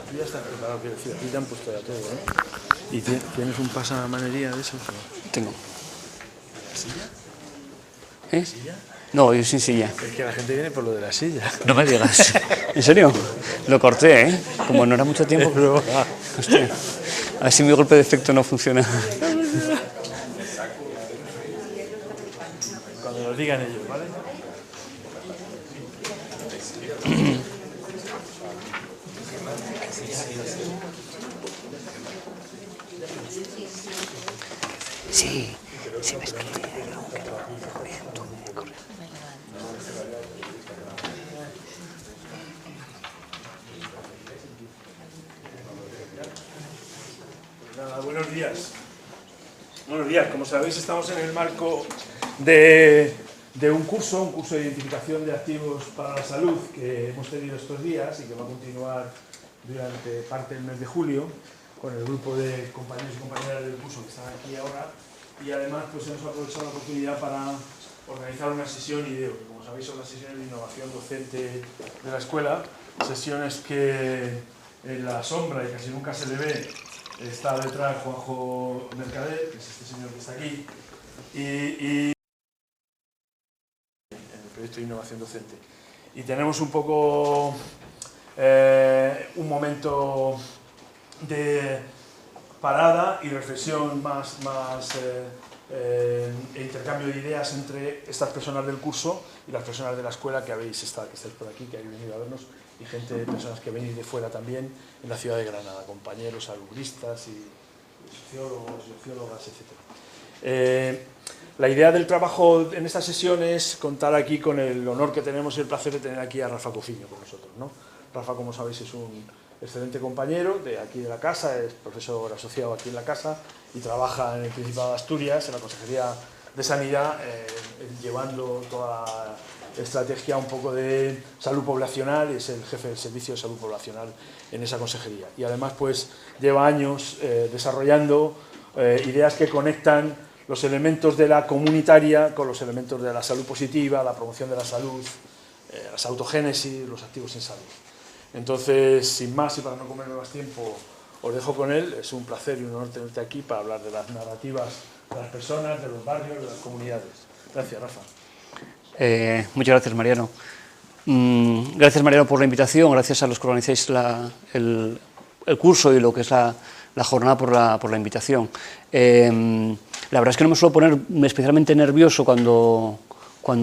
Tú ya estás preparado, quiero decir, aquí te han puesto ya todo, ¿no? ¿Y tienes un pasamanería de esos? ¿No? Tengo. ¿Silla? ¿Eh? ¿Silla? No, yo sin silla. Es que la gente viene por lo de la silla. No me digas. ¿En serio? Lo corté, ¿eh? Como no era mucho tiempo. Pero, Hostia. A ver si mi golpe de efecto no funciona. cuando nos digan ellos, ¿vale? Sí, sí me escribe. Nada, buenos días. Buenos días. Como sabéis, estamos en el marco de un curso de identificación de activos para la salud que hemos tenido estos días y que va a continuar durante parte del mes de julio con el grupo de compañeros y compañeras del curso que están aquí ahora, y además pues hemos aprovechado la oportunidad para organizar una sesión IDEO, que como sabéis son las sesiones de innovación docente de la escuela, sesiones que en la sombra y casi nunca se le ve está detrás Juanjo Mercader, que es este señor que está aquí, y en el proyecto de innovación docente. Y tenemos un poco un momento de parada y reflexión más e intercambio de ideas entre estas personas del curso y las personas de la escuela que habéis estado, que estáis por aquí, que habéis venido a vernos, y personas que venís de fuera también en la ciudad de Granada, compañeros, salubristas y sociólogos, sociólogas, etc. La idea del trabajo en esta sesión es contar aquí con el honor que tenemos y el placer de tener aquí a Rafa Cofiño con nosotros, ¿no? Rafa, como sabéis, es un excelente compañero de aquí de la casa, es profesor asociado aquí en la casa y trabaja en el Principado de Asturias, en la Consejería de Sanidad, llevando toda la estrategia un poco de salud poblacional, es el jefe del Servicio de Salud Poblacional en esa consejería. Y además pues lleva años desarrollando ideas que conectan los elementos de la comunitaria con los elementos de la salud positiva, la promoción de la salud, la autogénesis, los activos en salud. Entonces, sin más y para no comerme más tiempo, os dejo con él. Es un placer y un honor tenerte aquí para hablar de las narrativas de las personas, de los barrios, de las comunidades. Gracias, Rafa. Muchas gracias, Mariano. Gracias, Mariano, por la invitación. Gracias a los que organizáis el curso y lo que es la jornada por la invitación. La verdad es que no me suelo poner especialmente nervioso cuando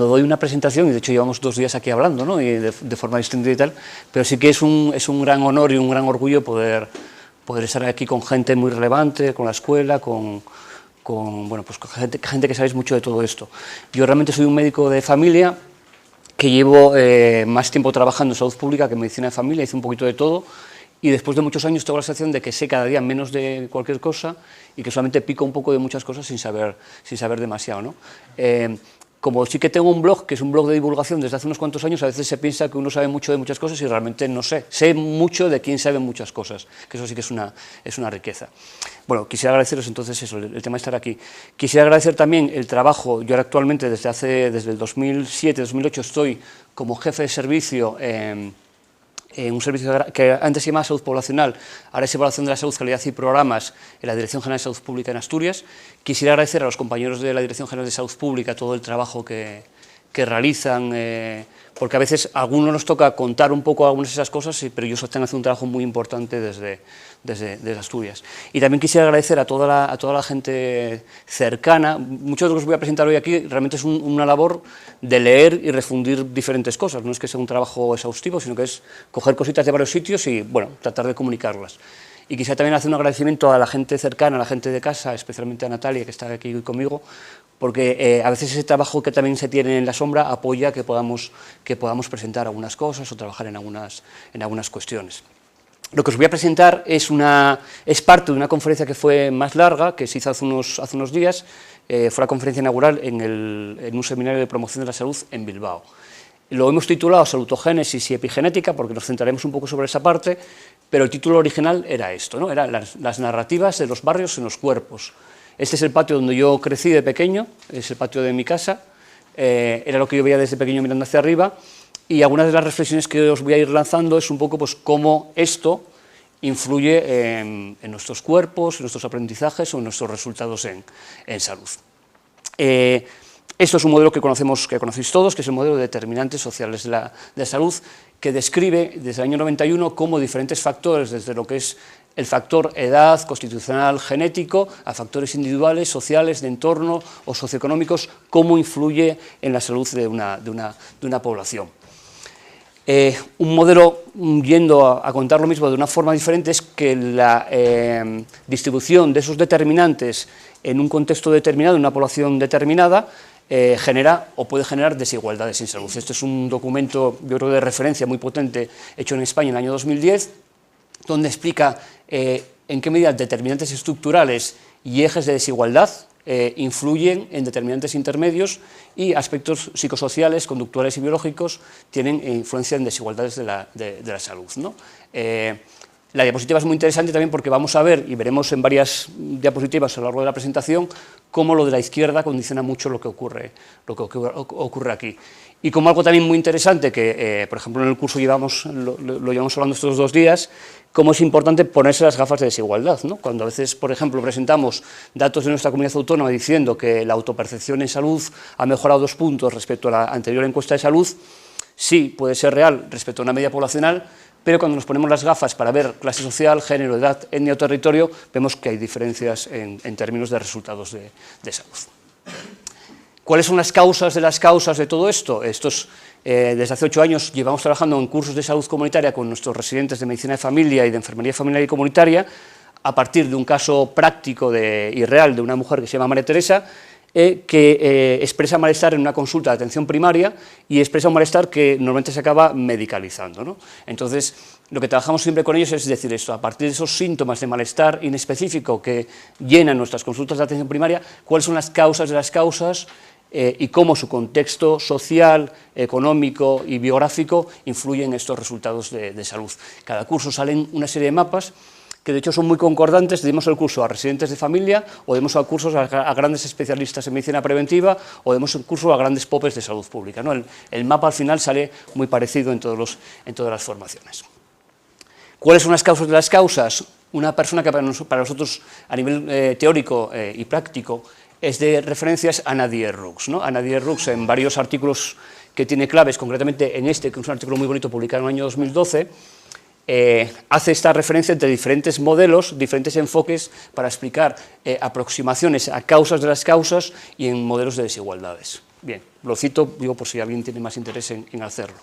doy una presentación, y de hecho llevamos 2 días aquí hablando, ¿no? Y de forma distinta y tal, pero sí que es un gran honor y un gran orgullo poder estar aquí con gente muy relevante, con la escuela, con gente que sabéis mucho de todo esto. Yo realmente soy un médico de familia que llevo más tiempo trabajando en salud pública que en medicina de familia, hice un poquito de todo, y después de muchos años tengo la sensación de que sé cada día menos de cualquier cosa y que solamente pico un poco de muchas cosas sin saber demasiado, ¿no? Como sí que tengo un blog, que es un blog de divulgación desde hace unos cuantos años, a veces se piensa que uno sabe mucho de muchas cosas y realmente no sé. Sé mucho de quién sabe muchas cosas, que eso sí que es una riqueza. Bueno, quisiera agradeceros entonces eso, el tema de estar aquí. Quisiera agradecer también el trabajo. Yo ahora actualmente, desde el 2007-2008, estoy como jefe de servicio un servicio que antes se llamaba Salud Poblacional, ahora es Evaluación de la Salud, Calidad y Programas en la Dirección General de Salud Pública en Asturias. Quisiera agradecer a los compañeros de la Dirección General de Salud Pública todo el trabajo que realizan, porque a veces a algunos nos toca contar un poco algunas de esas cosas, pero ellos están haciendo un trabajo muy importante desde Asturias. Y también quisiera agradecer a toda la gente cercana. Muchos de los que os voy a presentar hoy aquí realmente es una labor de leer y refundir diferentes cosas, no es que sea un trabajo exhaustivo, sino que es coger cositas de varios sitios y, bueno, tratar de comunicarlas. Y quisiera también hacer un agradecimiento a la gente cercana, a la gente de casa, especialmente a Natalia, que está aquí conmigo, porque a veces ese trabajo que también se tiene en la sombra apoya que podamos presentar algunas cosas o trabajar en algunas cuestiones. Lo que os voy a presentar es parte de una conferencia que fue más larga, que se hizo hace unos días. Fue la conferencia inaugural en un seminario de promoción de la salud en Bilbao. Lo hemos titulado Salutogénesis y Epigenética, porque nos centraremos un poco sobre esa parte, pero el título original era esto, ¿no? Era las narrativas de los barrios en los cuerpos. Este es el patio donde yo crecí de pequeño, es el patio de mi casa, era lo que yo veía desde pequeño mirando hacia arriba, y algunas de las reflexiones que os voy a ir lanzando es un poco pues cómo esto influye en nuestros cuerpos, en nuestros aprendizajes o en nuestros resultados en salud. Esto es un modelo que conocéis todos, que es el modelo de determinantes sociales de la salud, que describe desde el año 91 cómo diferentes factores, desde lo que es el factor edad, constitucional, genético, a factores individuales, sociales, de entorno o socioeconómicos, cómo influye en la salud de una población. Un modelo, yendo a contar lo mismo de una forma diferente, es que la distribución de esos determinantes en un contexto determinado, en una población determinada, genera o puede generar desigualdades en salud. Este es un documento, yo creo, de referencia muy potente, hecho en España en el año 2010, donde explica en qué medida determinantes estructurales y ejes de desigualdad influyen en determinantes intermedios y aspectos psicosociales, conductuales y biológicos tienen influencia en desigualdades de la salud, ¿no? La diapositiva es muy interesante también porque vamos a ver, y veremos en varias diapositivas a lo largo de la presentación, cómo lo de la izquierda condiciona mucho lo que ocurre aquí. Y como algo también muy interesante, que por ejemplo en el curso lo llevamos hablando estos 2 días, cómo es importante ponerse las gafas de desigualdad, ¿no? Cuando a veces, por ejemplo, presentamos datos de nuestra comunidad autónoma diciendo que la autopercepción en salud ha mejorado 2 puntos respecto a la anterior encuesta de salud, sí puede ser real respecto a una media poblacional, pero cuando nos ponemos las gafas para ver clase social, género, edad, etnia o territorio, vemos que hay diferencias en términos de resultados de salud. ¿Cuáles son las causas de todo esto? Desde hace 8 años llevamos trabajando en cursos de salud comunitaria con nuestros residentes de medicina de familia y de enfermería familiar y comunitaria, a partir de un caso práctico y real de una mujer que se llama María Teresa, que expresa malestar en una consulta de atención primaria y expresa un malestar que normalmente se acaba medicalizando, ¿no? Entonces, lo que trabajamos siempre con ellos es decir esto, a partir de esos síntomas de malestar inespecífico que llenan nuestras consultas de atención primaria, cuáles son las causas de las causas y cómo su contexto social, económico y biográfico influye en estos resultados de salud. Cada curso salen una serie de mapas que de hecho son muy concordantes, demos el curso a residentes de familia, o demos el curso a grandes especialistas en medicina preventiva, o demos el curso a grandes popes de salud pública, ¿no? El mapa al final sale muy parecido en todas las formaciones. ¿Cuáles son las causas de las causas? Una persona que para nosotros a nivel teórico y práctico es de referencias a Anna Dierks, ¿no? Anna Dierks en varios artículos que tiene claves, concretamente en que es un artículo muy bonito publicado en el año 2012, hace esta referencia entre diferentes modelos, diferentes enfoques para explicar aproximaciones a causas de las causas y en modelos de desigualdades. Bien, lo cito, digo, por si alguien tiene más interés en hacerlo.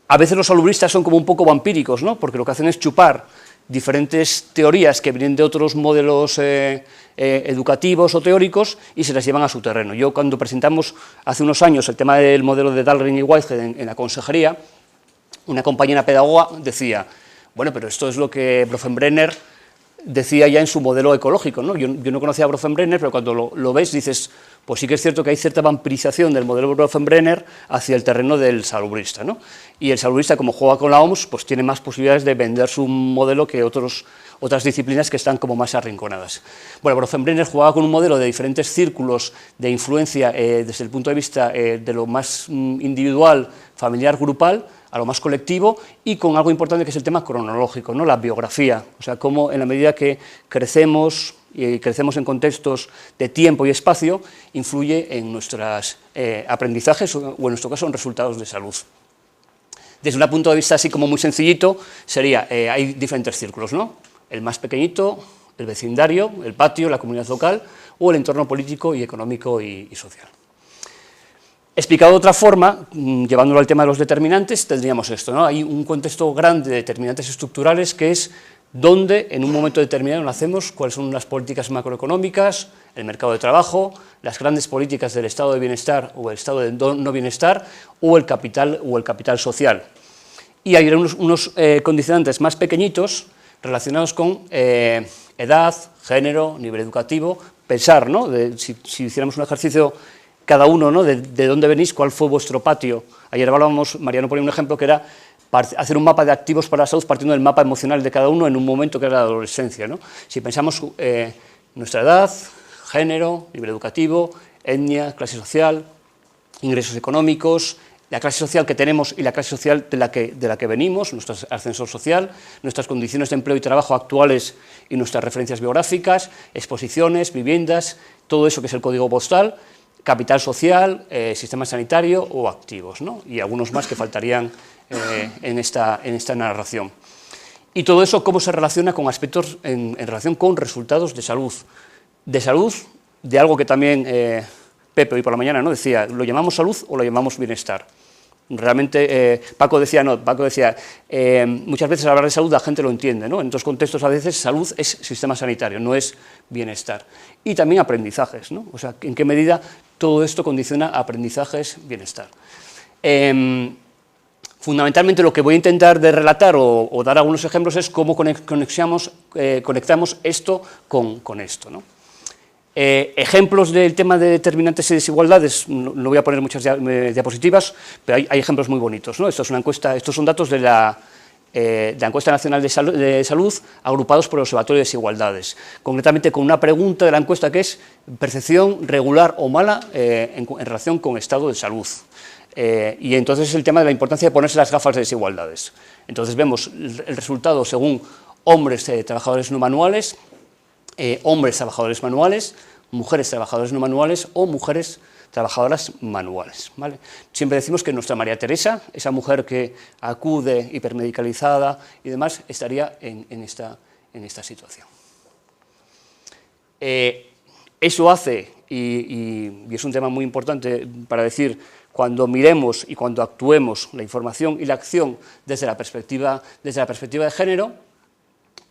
A veces los salubristas son como un poco vampíricos, ¿no? Porque lo que hacen es chupar diferentes teorías que vienen de otros modelos educativos o teóricos y se las llevan a su terreno. Yo cuando presentamos hace unos años el tema del modelo de Dahlgren y Whitehead en la consejería, una compañera pedagoga decía, bueno, pero esto es lo que Bronfenbrenner decía ya en su modelo ecológico, ¿no? Yo no conocía a Bronfenbrenner, pero cuando lo ves dices, pues sí que es cierto que hay cierta vampirización del modelo Bronfenbrenner hacia el terreno del salubrista, ¿no? Y el salubrista, como juega con la OMS, pues tiene más posibilidades de vender su modelo que otras disciplinas que están como más arrinconadas. Bueno, Bronfenbrenner jugaba con un modelo de diferentes círculos de influencia desde el punto de vista de lo más individual, familiar, grupal, a lo más colectivo, y con algo importante que es el tema cronológico, ¿no? La biografía, o sea, cómo en la medida que crecemos y crecemos en contextos de tiempo y espacio, influye en nuestros aprendizajes o en nuestro caso en resultados de salud. Desde un punto de vista así como muy sencillito, sería, hay diferentes círculos, ¿no? El más pequeñito, el vecindario, el patio, la comunidad local, o el entorno político y económico y social. Explicado de otra forma, llevándolo al tema de los determinantes, tendríamos esto, ¿no? Hay un contexto grande de determinantes estructurales que es dónde en un momento determinado nacemos, cuáles son las políticas macroeconómicas, el mercado de trabajo, las grandes políticas del estado de bienestar o el estado de no bienestar o el capital social. Y hay unos condicionantes más pequeñitos relacionados con edad, género, nivel educativo, pensar, ¿no? Si hiciéramos un ejercicio cada uno, ¿no? De dónde venís, cuál fue vuestro patio. Ayer hablábamos, Mariano ponía un ejemplo que era hacer un mapa de activos para la salud partiendo del mapa emocional de cada uno en un momento que era la adolescencia, ¿no? Si pensamos nuestra edad, género, nivel educativo, etnia, clase social, ingresos económicos, la clase social que tenemos y la clase social de la que venimos, nuestro ascensor social, nuestras condiciones de empleo y trabajo actuales y nuestras referencias biográficas, exposiciones, viviendas, todo eso que es el código postal, capital social, sistema sanitario o activos, ¿no? Y algunos más que faltarían en esta narración. Y todo eso, ¿cómo se relaciona con aspectos en relación con resultados de salud? De algo que también Pepe hoy por la mañana, ¿no?, decía, ¿lo llamamos salud o lo llamamos bienestar? Realmente, Paco decía, muchas veces hablar de salud la gente lo entiende, ¿no? En otros contextos a veces salud es sistema sanitario, no es bienestar. Y también aprendizajes, ¿no? O sea, ¿en qué medida todo esto condiciona aprendizajes, bienestar? Fundamentalmente lo que voy a intentar de relatar o dar algunos ejemplos es cómo conectamos esto con esto, ¿no? Ejemplos del tema de determinantes y desigualdades, no voy a poner muchas diapositivas, pero hay ejemplos muy bonitos, ¿no? Esto es una encuesta, estos son datos de la Encuesta Nacional de Salud agrupados por el Observatorio de Desigualdades, concretamente con una pregunta de la encuesta que es percepción regular o mala en relación con estado de salud. Y entonces es el tema de la importancia de ponerse las gafas de desigualdades. Entonces vemos el resultado según hombres trabajadores no manuales, hombres trabajadores manuales, mujeres trabajadoras no manuales o mujeres trabajadoras manuales, ¿vale? Siempre decimos que nuestra María Teresa, esa mujer que acude hipermedicalizada y demás, estaría en esta situación. Eso hace, y es un tema muy importante para decir, cuando miremos y cuando actuemos la información y la acción desde la perspectiva de género,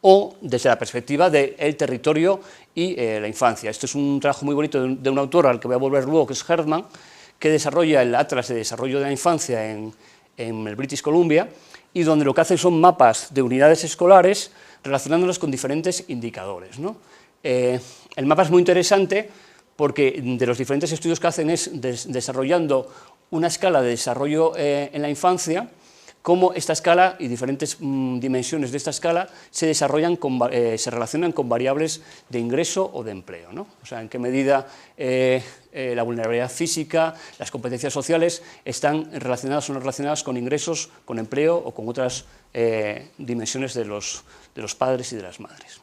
o desde la perspectiva del territorio y la infancia. Esto es un trabajo muy bonito de un autor al que voy a volver luego, que es Herdman, que desarrolla el Atlas de Desarrollo de la Infancia en el British Columbia, y donde lo que hace son mapas de unidades escolares relacionándolos con diferentes indicadores, ¿no? El mapa es muy interesante porque de los diferentes estudios que hacen es desarrollando una escala de desarrollo en la infancia, cómo esta escala y diferentes dimensiones de esta escala se relacionan con variables de ingreso o de empleo, ¿no? O sea, en qué medida la vulnerabilidad física, las competencias sociales están relacionadas o no relacionadas con ingresos, con empleo o con otras dimensiones de los padres y de las madres.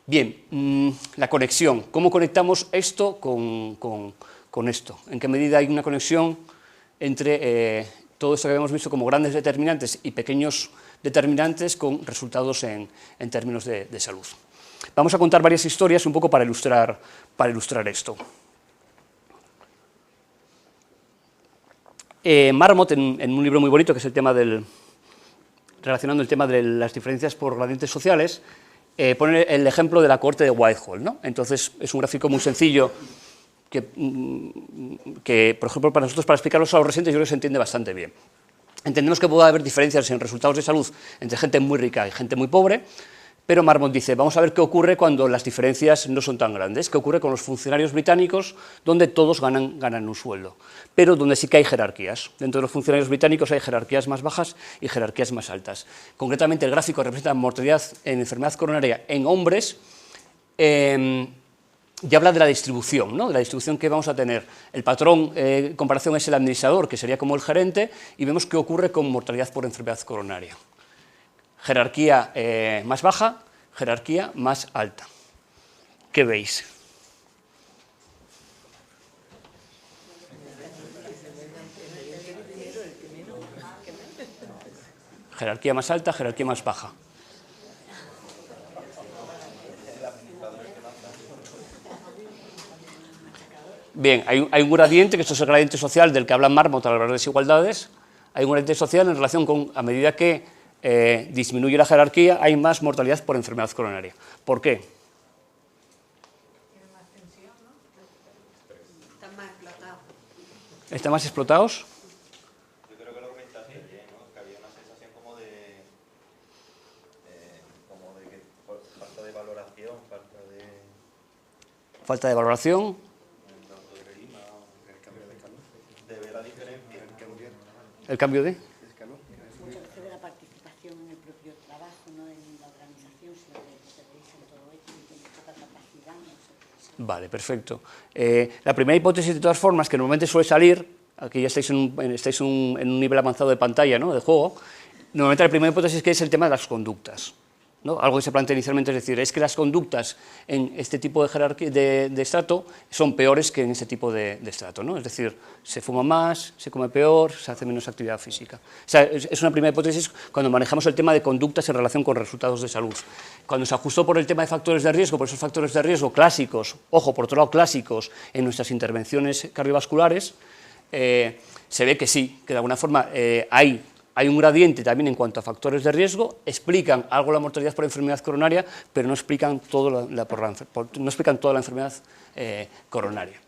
Bien, la conexión. ¿Cómo conectamos esto con esto? ¿En qué medida hay una conexión entre todo esto que habíamos visto como grandes determinantes y pequeños determinantes con resultados en términos de salud? Vamos a contar varias historias un poco para ilustrar esto. Marmot, en un libro muy bonito que es el tema relacionando el tema de las diferencias por gradientes sociales, pone el ejemplo de la corte de Whitehall, ¿no? Entonces es un gráfico muy sencillo que, por ejemplo, para nosotros, para explicar los adolescentes, yo creo que se entiende bastante bien. Entendemos que puede haber diferencias en resultados de salud entre gente muy rica y gente muy pobre, pero Marmot dice, vamos a ver qué ocurre cuando las diferencias no son tan grandes, qué ocurre con los funcionarios británicos, donde todos ganan un sueldo, pero donde sí que hay jerarquías. Dentro de los funcionarios británicos hay jerarquías más bajas y jerarquías más altas. Concretamente, el gráfico representa mortalidad en enfermedad coronaria en hombres, y habla de la distribución, ¿no? De la distribución que vamos a tener. El patrón en comparación es el administrador, que sería como el gerente, y vemos qué ocurre con mortalidad por enfermedad coronaria. Jerarquía más baja, jerarquía más alta. ¿Qué veis? Jerarquía más alta, jerarquía más baja. Bien, hay un gradiente, que esto es el gradiente social del que habla Marmot al hablar de desigualdades. Hay un gradiente social en relación con, a medida que disminuye la jerarquía, hay más mortalidad por enfermedad coronaria. ¿Por qué? Tiene más tensión, ¿no? Están más explotados. ¿Están más explotados? Yo creo que lo comentaste bien, ¿no? Que había una sensación como de que falta de valoración, Falta de valoración. De ver la diferencia. ¿El cambio de? Muchas veces de la participación en el propio trabajo, no en la organización, sino de que se revisen todo esto y tienen poca capacidad. No sé. Vale, perfecto. La primera hipótesis, de todas formas, que normalmente suele salir aquí ya estáis en un nivel avanzado de pantalla, ¿no?, de juego, normalmente la primera hipótesis que es el tema de las conductas, ¿no? Algo que se plantea inicialmente es decir, es que las conductas en este tipo de jerarquía de estrato son peores que en ese tipo de estrato, ¿no? Es decir, se fuma más, se come peor, se hace menos actividad física. O sea, es una primera hipótesis cuando manejamos el tema de conductas en relación con resultados de salud. Cuando se ajustó por el tema de factores de riesgo, por esos factores de riesgo clásicos, ojo, por otro lado clásicos en nuestras intervenciones cardiovasculares, se ve que sí, que de alguna forma hay un gradiente también en cuanto a factores de riesgo, explican algo la mortalidad por enfermedad coronaria, pero no explican, toda la enfermedad coronaria.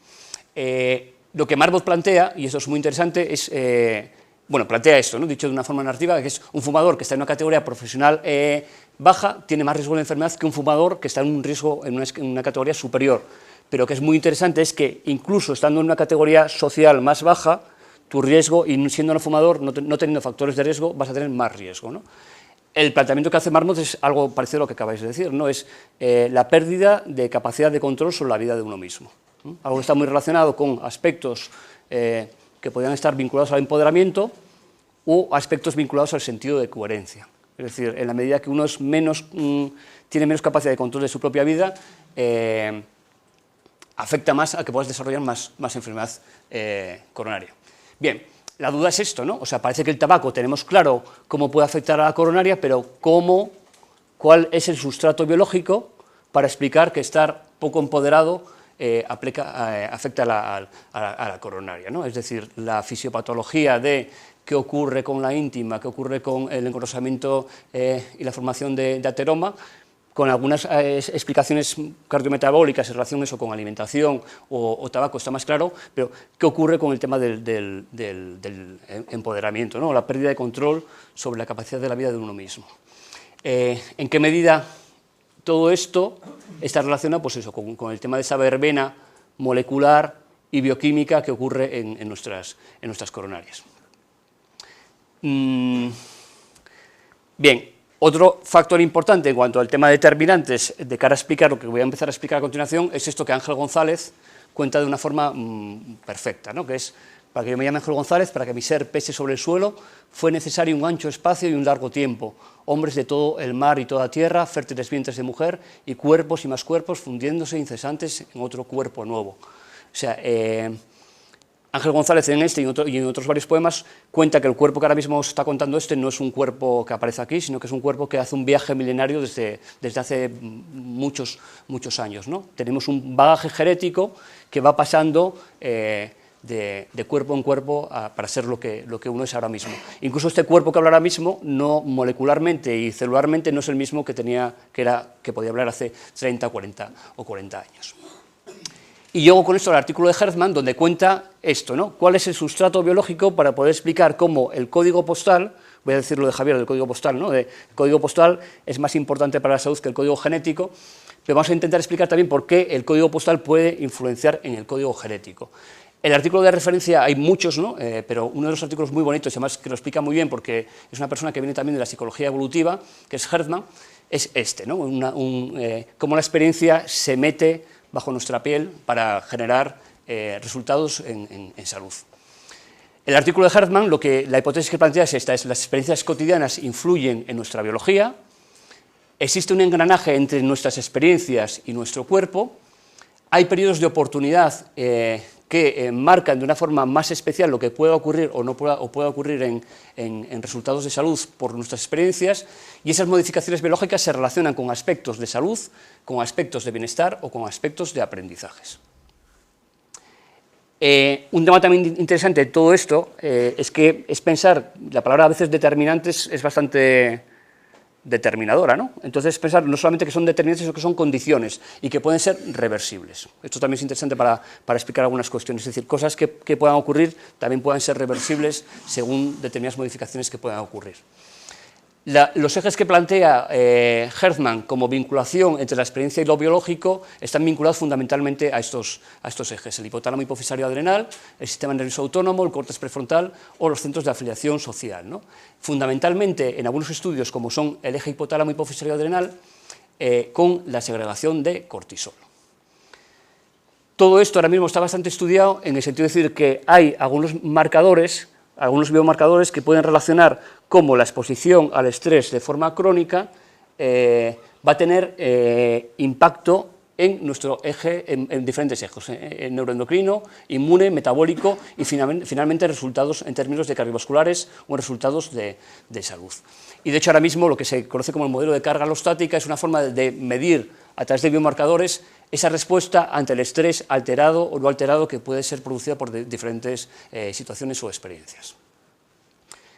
Lo que Marmot plantea, y esto es muy interesante, es, plantea esto, ¿no?, dicho de una forma narrativa, que es un fumador que está en una categoría profesional baja, tiene más riesgo de enfermedad que un fumador que está en un riesgo en una categoría superior. Pero que es muy interesante es que incluso estando en una categoría social más baja, tu riesgo, y siendo no fumador, no teniendo factores de riesgo, vas a tener más riesgo, ¿no? El planteamiento que hace Marmot es algo parecido a lo que acabáis de decir, ¿no? Es la pérdida de capacidad de control sobre la vida de uno mismo, ¿no? Algo que está muy relacionado con aspectos que podrían estar vinculados al empoderamiento o aspectos vinculados al sentido de coherencia. Es decir, en la medida que uno tiene menos capacidad de control de su propia vida, afecta más a que puedas desarrollar más enfermedad coronaria. Bien, la duda es esto, ¿no? O sea, parece que el tabaco tenemos claro cómo puede afectar a la coronaria, pero ¿cuál es el sustrato biológico para explicar que estar poco empoderado afecta a la coronaria, ¿no? Es decir, la fisiopatología de qué ocurre con la íntima, qué ocurre con el engrosamiento y la formación de ateroma, con algunas explicaciones cardiometabólicas en relación a eso, con alimentación o tabaco, está más claro, pero ¿qué ocurre con el tema del empoderamiento, ¿no?, la pérdida de control sobre la capacidad de la vida de uno mismo? ¿En qué medida todo esto está relacionado, pues eso, con el tema de esa verbena molecular y bioquímica que ocurre en nuestras coronarias? Bien. Otro factor importante en cuanto al tema de determinantes, de cara a explicar lo que voy a empezar a explicar a continuación, es esto que Ángel González cuenta de una forma perfecta, ¿no?, que es, para que yo me llame Ángel González, para que mi ser pese sobre el suelo, fue necesario un ancho espacio y un largo tiempo, hombres de todo el mar y toda tierra, fértiles vientres de mujer, y cuerpos y más cuerpos fundiéndose incesantes en otro cuerpo nuevo. O sea, Ángel González en este y en otros varios poemas cuenta que el cuerpo que ahora mismo está contando no es un cuerpo que aparece aquí, sino que es un cuerpo que hace un viaje milenario desde hace muchos años, ¿no? Tenemos un bagaje genético que va pasando de cuerpo en cuerpo para ser lo que uno es ahora mismo. Incluso este cuerpo que habla ahora mismo, no molecularmente y celularmente, no es el mismo que podía hablar hace 30, 40 o 40 años. Y llego con esto al artículo de Hertzman, donde cuenta esto, ¿no? ¿Cuál es el sustrato biológico para poder explicar cómo el código postal, voy a decir lo de Javier del código postal, ¿no? El código postal es más importante para la salud que el código genético, pero vamos a intentar explicar también por qué el código postal puede influenciar en el código genético. El artículo de referencia hay muchos, ¿no? Pero uno de los artículos muy bonitos, y además que lo explica muy bien porque es una persona que viene también de la psicología evolutiva, que es Hertzman, es este, ¿no? Cómo la experiencia se mete bajo nuestra piel para generar resultados en salud. El artículo de Hertzman, la hipótesis que plantea es esta, las experiencias cotidianas influyen en nuestra biología, existe un engranaje entre nuestras experiencias y nuestro cuerpo, hay periodos de oportunidad que marcan de una forma más especial lo que pueda ocurrir o pueda ocurrir en resultados de salud por nuestras experiencias, y esas modificaciones biológicas se relacionan con aspectos de salud, con aspectos de bienestar o con aspectos de aprendizajes. Un tema también interesante de todo esto es pensar, la palabra a veces determinantes es bastante determinadora, ¿no? Entonces pensar no solamente que son determinantes, sino que son condiciones y que pueden ser reversibles. Esto también es interesante para explicar algunas cuestiones, es decir, cosas que puedan ocurrir también pueden ser reversibles según determinadas modificaciones que puedan ocurrir. Los ejes que plantea Hertzman como vinculación entre la experiencia y lo biológico están vinculados fundamentalmente a estos ejes, el hipotálamo hipofisario adrenal, el sistema nervioso autónomo, el córtex prefrontal o los centros de afiliación social, ¿no? Fundamentalmente en algunos estudios como son el eje hipotálamo hipofisario adrenal con la segregación de cortisol. Todo esto ahora mismo está bastante estudiado en el sentido de decir que hay algunos marcadores, algunos biomarcadores que pueden relacionar cómo la exposición al estrés de forma crónica va a tener impacto en nuestro eje, en diferentes ejes, en neuroendocrino, inmune, metabólico y finalmente resultados en términos de cardiovasculares o resultados de salud. Y de hecho ahora mismo lo que se conoce como el modelo de carga alostática es una forma de medir a través de biomarcadores esa respuesta ante el estrés alterado o no alterado que puede ser producida por diferentes situaciones o experiencias.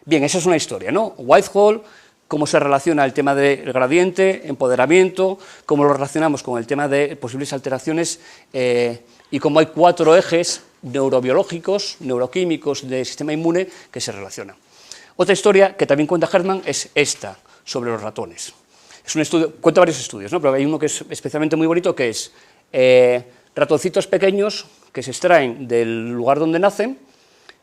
Bien, esa es una historia, ¿no? Whitehall, cómo se relaciona el tema del gradiente, empoderamiento, cómo lo relacionamos con el tema de posibles alteraciones y cómo hay 4 ejes neurobiológicos, neuroquímicos del sistema inmune que se relacionan. Otra historia que también cuenta Hertman es esta, sobre los ratones. Es un estudio, cuenta varios estudios, ¿no? Pero hay uno que es especialmente muy bonito, que es ratoncitos pequeños que se extraen del lugar donde nacen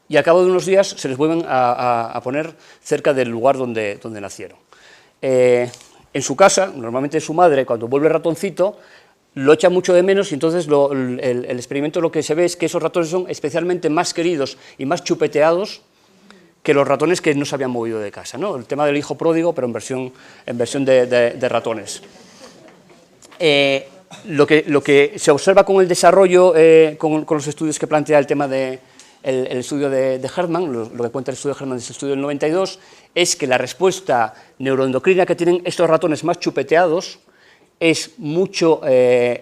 y al cabo de unos días se les vuelven a poner cerca del lugar donde nacieron. En su casa, normalmente su madre, cuando vuelve el ratoncito, lo echa mucho de menos y entonces el experimento lo que se ve es que esos ratones son especialmente más queridos y más chupeteados que los ratones que no se habían movido de casa, ¿no? El tema del hijo pródigo, pero en versión de ratones. Lo que se observa con el desarrollo, con los estudios que plantea el tema el estudio de Hertman, lo que cuenta el estudio de Hertman es el estudio del 92, es que la respuesta neuroendocrina que tienen estos ratones más chupeteados es mucho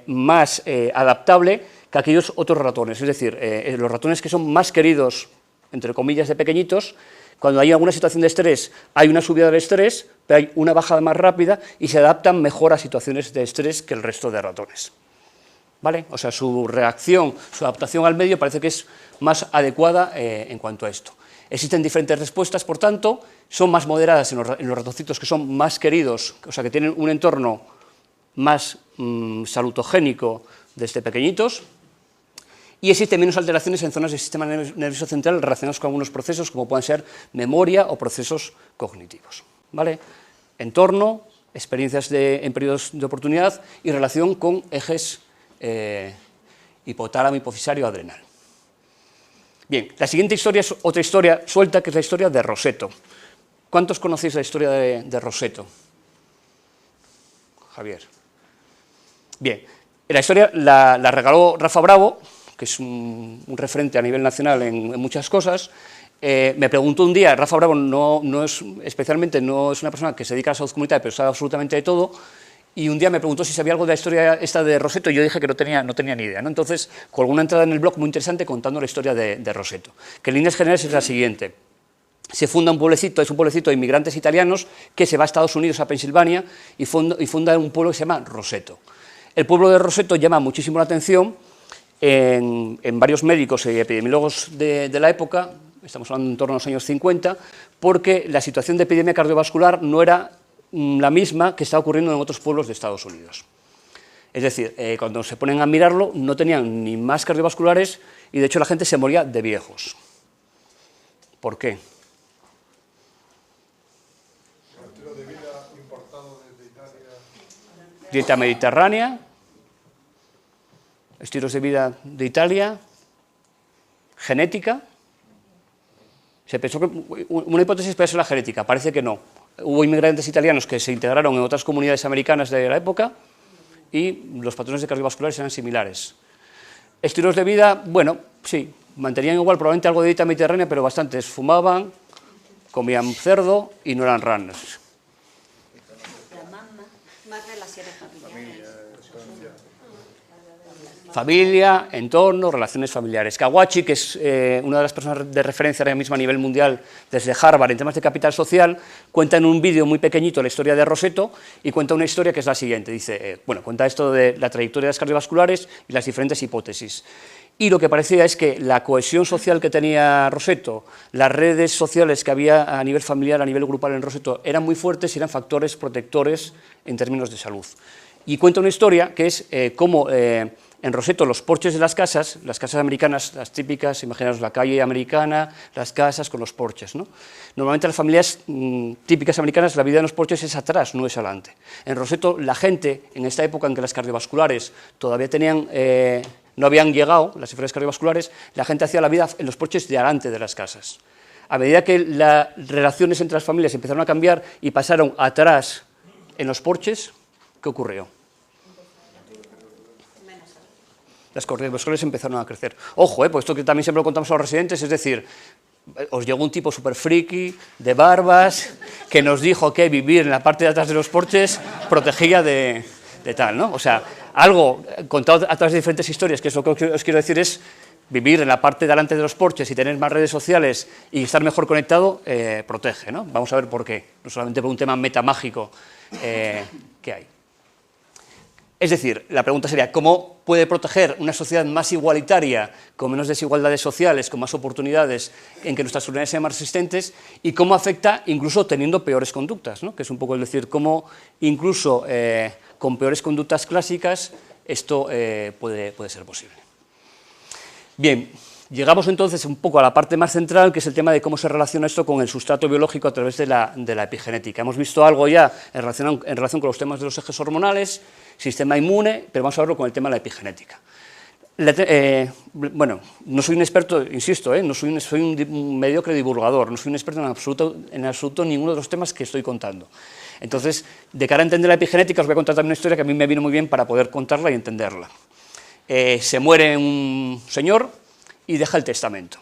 más adaptable que aquellos otros ratones, es decir, los ratones que son más queridos, entre comillas, de pequeñitos, cuando hay alguna situación de estrés, hay una subida del estrés, pero hay una bajada más rápida y se adaptan mejor a situaciones de estrés que el resto de ratones. ¿Vale? O sea, su reacción, su adaptación al medio parece que es más adecuada en cuanto a esto. Existen diferentes respuestas, por tanto, son más moderadas en los ratoncitos que son más queridos, o sea, que tienen un entorno más salutogénico desde pequeñitos, y existen menos alteraciones en zonas del sistema nervioso central relacionadas con algunos procesos, como pueden ser memoria o procesos cognitivos. ¿Vale? Entorno, experiencias en periodos de oportunidad y relación con ejes hipotálamo, hipofisario, adrenal. Bien, la siguiente historia es otra historia suelta, que es la historia de Rosetto. ¿Cuántos conocéis la historia de Rosetto? Javier. Bien, la historia la regaló Rafa Bravo, que es un referente a nivel nacional en muchas cosas. Me preguntó un día, Rafa Bravo no es una persona que se dedica a la salud comunitaria, pero sabe absolutamente de todo, y un día me preguntó si sabía algo de la historia esta de Rosetto, y yo dije que no tenía ni idea, ¿no? Entonces colgó una entrada en el blog muy interesante contando la historia de Rosetto, que en líneas generales es la siguiente. Se funda un pueblecito, es un pueblecito de inmigrantes italianos que se va a Estados Unidos, a Pensilvania, y funda un pueblo que se llama Rosetto. El pueblo de Rosetto llama muchísimo la atención en varios médicos y epidemiólogos de la época, estamos hablando en torno a los años 50, porque la situación de epidemia cardiovascular no era la misma que está ocurriendo en otros pueblos de Estados Unidos. Es decir, cuando se ponen a mirarlo, no tenían ni más cardiovasculares y de hecho la gente se moría de viejos. ¿Por qué? Estilo de vida importado desde Italia. Dieta mediterránea, estilos de vida de Italia, genética. Se pensó que una hipótesis puede ser la genética, parece que no. Hubo inmigrantes italianos que se integraron en otras comunidades americanas de la época y los patrones de cardiovasculares eran similares. Estilos de vida, bueno, sí, mantenían igual probablemente algo de dieta mediterránea, pero bastantes fumaban, comían cerdo y no eran runners. La mamá, Más relaciones familiares. Familia, entorno, relaciones familiares. Kawachi, que es una de las personas de referencia ahora mismo a nivel mundial desde Harvard en temas de capital social, cuenta en un vídeo muy pequeñito la historia de Rosetto y cuenta una historia que es la siguiente. Dice, cuenta esto de la trayectoria de las cardiovasculares y las diferentes hipótesis. Y lo que parecía es que la cohesión social que tenía Rosetto, las redes sociales que había a nivel familiar, a nivel grupal en Rosetto, eran muy fuertes y eran factores protectores en términos de salud. Y cuenta una historia que es cómo en Rosetto los porches de las casas americanas, las típicas, imaginaos la calle americana, las casas con los porches, ¿no? Normalmente las familias típicas americanas, la vida en los porches es atrás, no es adelante. En Rosetto la gente, en esta época en que las cardiovasculares todavía tenían no habían llegado, las enfermedades cardiovasculares, la gente hacía la vida en los porches de delante de las casas. A medida que las relaciones entre las familias empezaron a cambiar y pasaron atrás en los porches, ¿qué ocurrió? Las cardiovasculares empezaron a crecer. Ojo, pues esto que también siempre lo contamos a los residentes, es decir, os llegó un tipo súper friki, de barbas, que nos dijo que vivir en la parte de atrás de los porches protegía de tal, ¿no? O sea, algo contado a través de diferentes historias, que es lo que os quiero decir, es vivir en la parte de delante de los porches y tener más redes sociales y estar mejor conectado, protege, ¿no? Vamos a ver por qué, no solamente por un tema metamágico que hay. Es decir, la pregunta sería, ¿cómo puede proteger una sociedad más igualitaria, con menos desigualdades sociales, con más oportunidades, en que nuestras comunidades sean más resistentes? ¿Y cómo afecta incluso teniendo peores conductas, ¿no? Que es un poco el decir, cómo incluso con peores conductas clásicas esto puede ser posible. Bien, llegamos entonces un poco a la parte más central, que es el tema de cómo se relaciona esto con el sustrato biológico a través de la epigenética. Hemos visto algo ya en relación con los temas de los ejes hormonales, sistema inmune, pero vamos a verlo con el tema de la epigenética. Bueno, no soy un experto, insisto, soy un mediocre divulgador, no soy un experto en absoluto en ninguno de los temas que estoy contando. Entonces, de cara a entender la epigenética, os voy a contar también una historia que a mí me vino muy bien para poder contarla y entenderla. Se muere un señor y deja el testamento.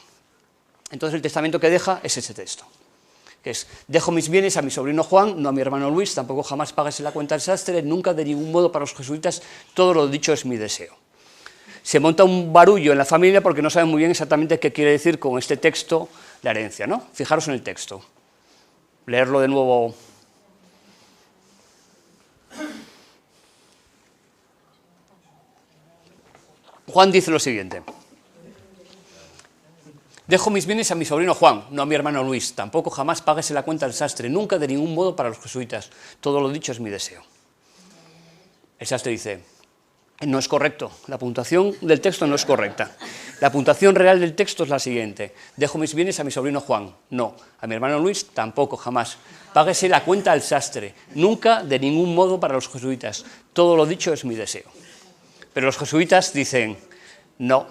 Entonces el testamento que deja es ese texto, que es: dejo mis bienes a mi sobrino Juan, no a mi hermano Luis, tampoco jamás pagues la cuenta al sastre, nunca de ningún modo para los jesuitas, todo lo dicho es mi deseo. Se monta un barullo en la familia porque no saben muy bien exactamente qué quiere decir con este texto la herencia, ¿no? Fijaros en el texto, leerlo de nuevo. Juan dice lo siguiente: dejo mis bienes a mi sobrino Juan, no a mi hermano Luis, tampoco jamás páguese la cuenta al sastre, nunca de ningún modo para los jesuitas, todo lo dicho es mi deseo. El sastre dice: no es correcto, la puntuación del texto no es correcta. La puntuación real del texto es la siguiente: dejo mis bienes a mi sobrino Juan, no, a mi hermano Luis tampoco jamás, páguese la cuenta al sastre, nunca de ningún modo para los jesuitas, todo lo dicho es mi deseo. Pero los jesuitas dicen: no.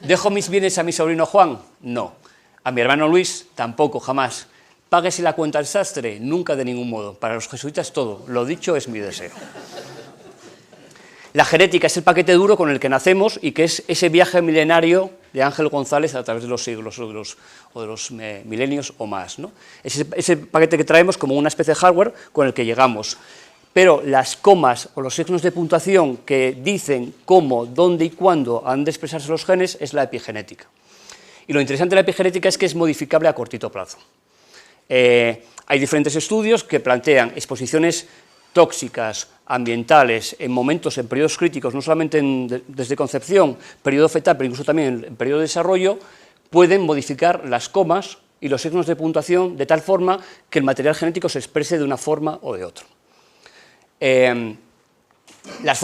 ¿Dejo mis bienes a mi sobrino Juan? No. ¿A mi hermano Luis? Tampoco, jamás. ¿Páguese la cuenta al sastre? Nunca, de ningún modo. Para los jesuitas todo, lo dicho es mi deseo. La genética es el paquete duro con el que nacemos y que es ese viaje milenario de Ángel González a través de los siglos o de los milenios o más, ¿no? Ese paquete que traemos como una especie de hardware con el que llegamos. Pero las comas o los signos de puntuación que dicen cómo, dónde y cuándo han de expresarse los genes es la epigenética. Y lo interesante de la epigenética es que es modificable a cortito plazo. Hay diferentes estudios que plantean exposiciones tóxicas, ambientales, en momentos, en periodos críticos, no solamente desde concepción, periodo fetal, pero incluso también en periodo de desarrollo, pueden modificar las comas y los signos de puntuación de tal forma que el material genético se exprese de una forma o de otra. Las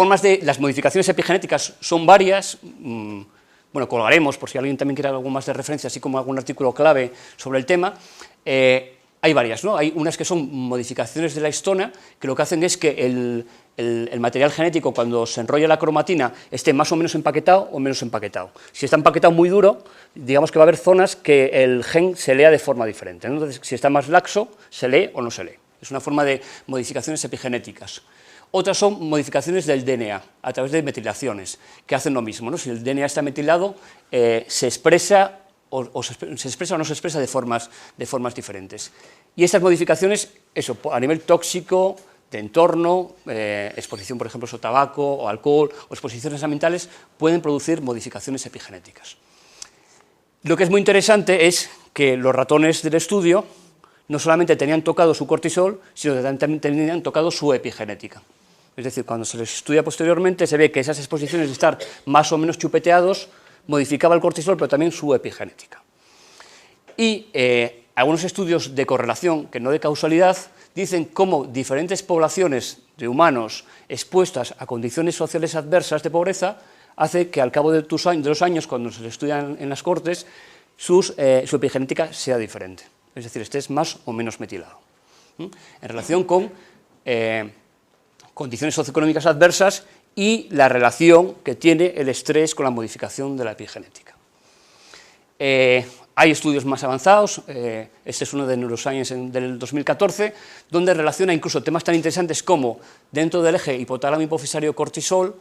modificaciones epigenéticas son varias, bueno, colgaremos por si alguien también quiere algo más de referencia, así como algún artículo clave sobre el tema. Hay varias, ¿no? Hay unas que son modificaciones de la histona, que lo que hacen es que el material genético, cuando se enrolla la cromatina, esté más o menos empaquetado o menos empaquetado. Si está empaquetado muy duro, digamos que va a haber zonas que el gen se lea de forma diferente, ¿no? Entonces, si está más laxo, se lee o no se lee. Es una forma de modificaciones epigenéticas. Otras son modificaciones del DNA, a través de metilaciones, que hacen lo mismo, ¿no? Si el DNA está metilado, se expresa o se expresa o no se expresa de formas diferentes. Y estas modificaciones, eso, a nivel tóxico, de entorno, exposición, por ejemplo, a tabaco o alcohol, o exposiciones ambientales, pueden producir modificaciones epigenéticas. Lo que es muy interesante es que los ratones del estudio no solamente tenían tocado su cortisol, sino que también tenían tocado su epigenética. Es decir, cuando se les estudia posteriormente, se ve que esas exposiciones de estar más o menos chupeteados modificaba el cortisol, pero también su epigenética. Y algunos estudios de correlación, que no de causalidad, dicen cómo diferentes poblaciones de humanos expuestas a condiciones sociales adversas de pobreza hace que al cabo de los años, cuando se les estudian en las cortes, su epigenética sea diferente. Es decir, estés más o menos metilado. En relación con condiciones socioeconómicas adversas y la relación que tiene el estrés con la modificación de la epigenética. Hay estudios más avanzados, este es uno de Neuroscience del 2014, donde relaciona incluso temas tan interesantes como dentro del eje hipotálamo hipofisario cortisol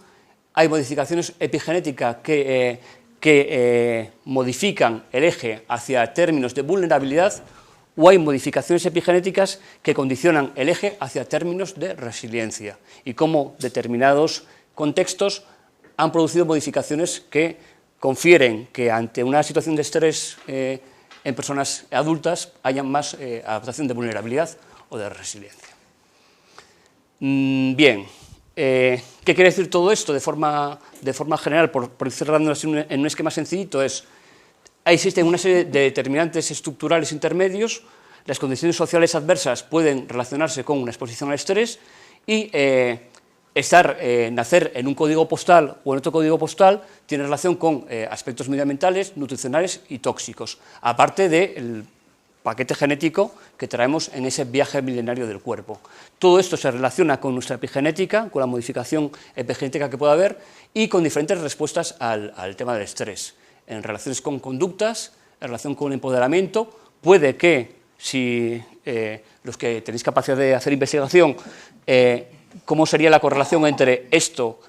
hay modificaciones epigenéticas que modifican el eje hacia términos de vulnerabilidad, o hay modificaciones epigenéticas que condicionan el eje hacia términos de resiliencia, y cómo determinados contextos han producido modificaciones que confieren que ante una situación de estrés en personas adultas haya más adaptación de vulnerabilidad o de resiliencia. Bien, ¿qué quiere decir todo esto de forma general? Por ir cerrando en un esquema sencillito, existen una serie de determinantes estructurales intermedios, las condiciones sociales adversas pueden relacionarse con una exposición al estrés y nacer en un código postal o en otro código postal tiene relación con aspectos medioambientales, nutricionales y tóxicos, aparte del paquete genético que traemos en ese viaje milenario del cuerpo. Todo esto se relaciona con nuestra epigenética, con la modificación epigenética que pueda haber y con diferentes respuestas al tema del estrés, en relaciones con conductas, en relación con empoderamiento. Puede que, si los que tenéis capacidad de hacer investigación, cómo sería la correlación entre esto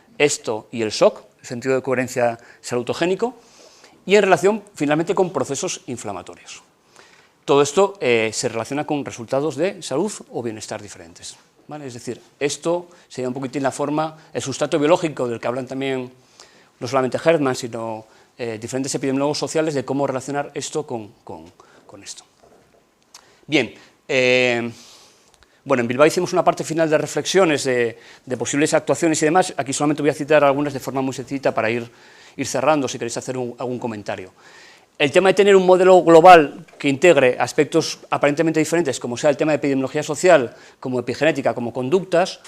y el shock, el sentido de coherencia salutogénico, y en relación finalmente con procesos inflamatorios. Todo esto se relaciona con resultados de salud o bienestar diferentes, ¿vale? Es decir, esto sería un poquitín la forma, el sustrato biológico del que hablan también no solamente Herdman, sino diferentes epidemiólogos sociales, de cómo relacionar esto con esto. Bien, bueno, en Bilbao hicimos una parte final de reflexiones de posibles actuaciones y demás. Aquí solamente voy a citar algunas de forma muy sencilla para ir cerrando, si queréis hacer algún comentario. El tema de tener un modelo global que integre aspectos aparentemente diferentes, como sea el tema de epidemiología social, como epigenética, como conductas,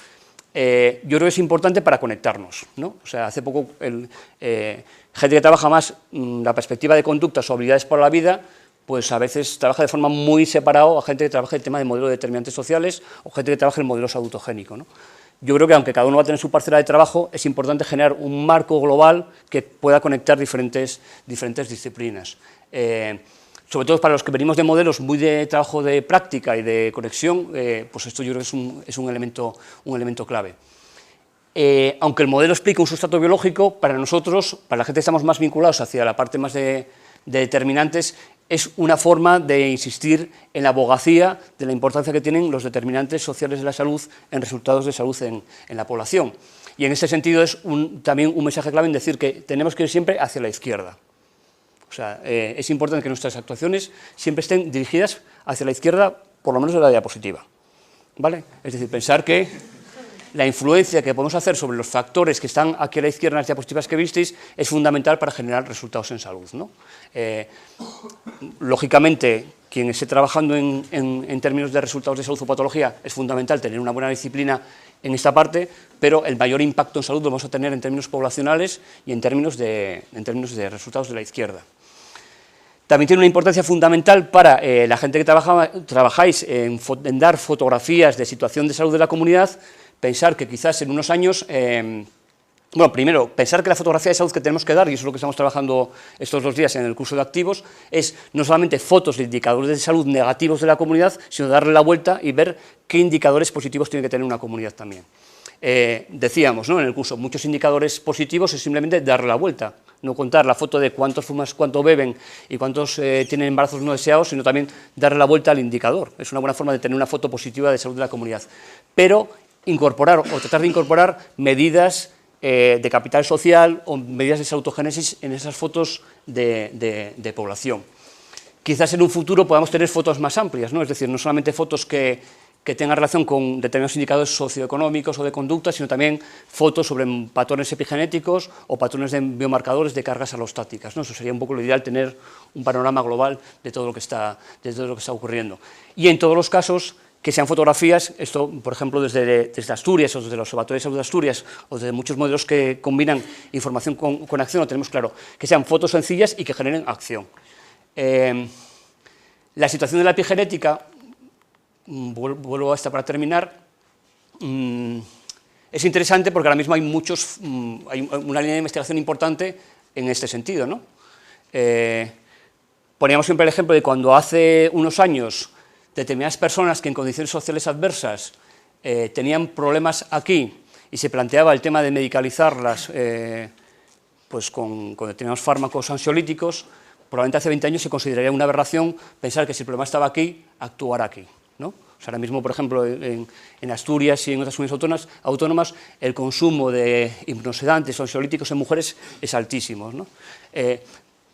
yo creo que es importante para conectarnos, ¿no? O sea, hace poco gente que trabaja más la perspectiva de conductas o habilidades para la vida, pues a veces trabaja de forma muy separada a gente que trabaja el tema de modelo de determinantes sociales o gente que trabaja el modelo salutogénico, ¿no? Yo creo que aunque cada uno va a tener su parcela de trabajo, es importante generar un marco global que pueda conectar diferentes disciplinas. Sobre todo para los que venimos de modelos muy de trabajo de práctica y de conexión, pues esto yo creo que es un elemento clave. Aunque el modelo explica un sustrato biológico, para nosotros, para la gente que estamos más vinculados hacia la parte más de determinantes, es una forma de insistir en la abogacía de la importancia que tienen los determinantes sociales de la salud en resultados de salud en la población. Y en ese sentido es también un mensaje clave en decir que tenemos que ir siempre hacia la izquierda. O sea, es importante que nuestras actuaciones siempre estén dirigidas hacia la izquierda, por lo menos de la diapositiva, ¿vale? Es decir, pensar que la influencia que podemos hacer sobre los factores que están aquí a la izquierda en las diapositivas que visteis es fundamental para generar resultados en salud, ¿no? Lógicamente, quien esté trabajando en términos de resultados de salud o patología, es fundamental tener una buena disciplina en esta parte, pero el mayor impacto en salud lo vamos a tener en términos poblacionales y en términos de resultados de la izquierda. También tiene una importancia fundamental para la gente que trabajáis en dar fotografías de situación de salud de la comunidad, pensar que quizás en unos años, bueno, primero, pensar que la fotografía de salud que tenemos que dar, y eso es lo que estamos trabajando estos 2 días en el curso de activos, es no solamente fotos de indicadores de salud negativos de la comunidad, sino darle la vuelta y ver qué indicadores positivos tiene que tener una comunidad también. Decíamos, ¿no?, en el curso, muchos indicadores positivos es simplemente darle la vuelta, no contar la foto de cuántos fuman, cuánto beben y cuántos tienen embarazos no deseados, sino también darle la vuelta al indicador. Es una buena forma de tener una foto positiva de salud de la comunidad. Pero incorporar o tratar de incorporar medidas de capital social o medidas de sautogénesis en esas fotos de población. Quizás en un futuro podamos tener fotos más amplias, ¿no? Es decir, no solamente fotos que tengan relación con determinados indicadores socioeconómicos o de conducta, sino también fotos sobre patrones epigenéticos o patrones de biomarcadores de cargas alostáticas, ¿no? Eso sería un poco lo ideal, tener un panorama global de todo lo que está ocurriendo. Y en todos los casos, que sean fotografías, esto, por ejemplo, desde Asturias o desde el Observatorio de Salud de Asturias o desde muchos modelos que combinan información con acción, lo tenemos claro, que sean fotos sencillas y que generen acción. La situación de la epigenética, vuelvo a esta para terminar, es interesante porque ahora mismo hay hay una línea de investigación importante en este sentido, ¿no? Poníamos siempre el ejemplo de cuando hace unos años determinadas personas que en condiciones sociales adversas tenían problemas aquí y se planteaba el tema de medicalizarlas pues con determinados fármacos ansiolíticos, probablemente hace 20 años se consideraría una aberración pensar que si el problema estaba aquí, actuar aquí, ¿no? O sea, ahora mismo, por ejemplo, en Asturias y en otras comunidades autónomas, el consumo de hipnosedantes o ansiolíticos en mujeres es altísimo, ¿no?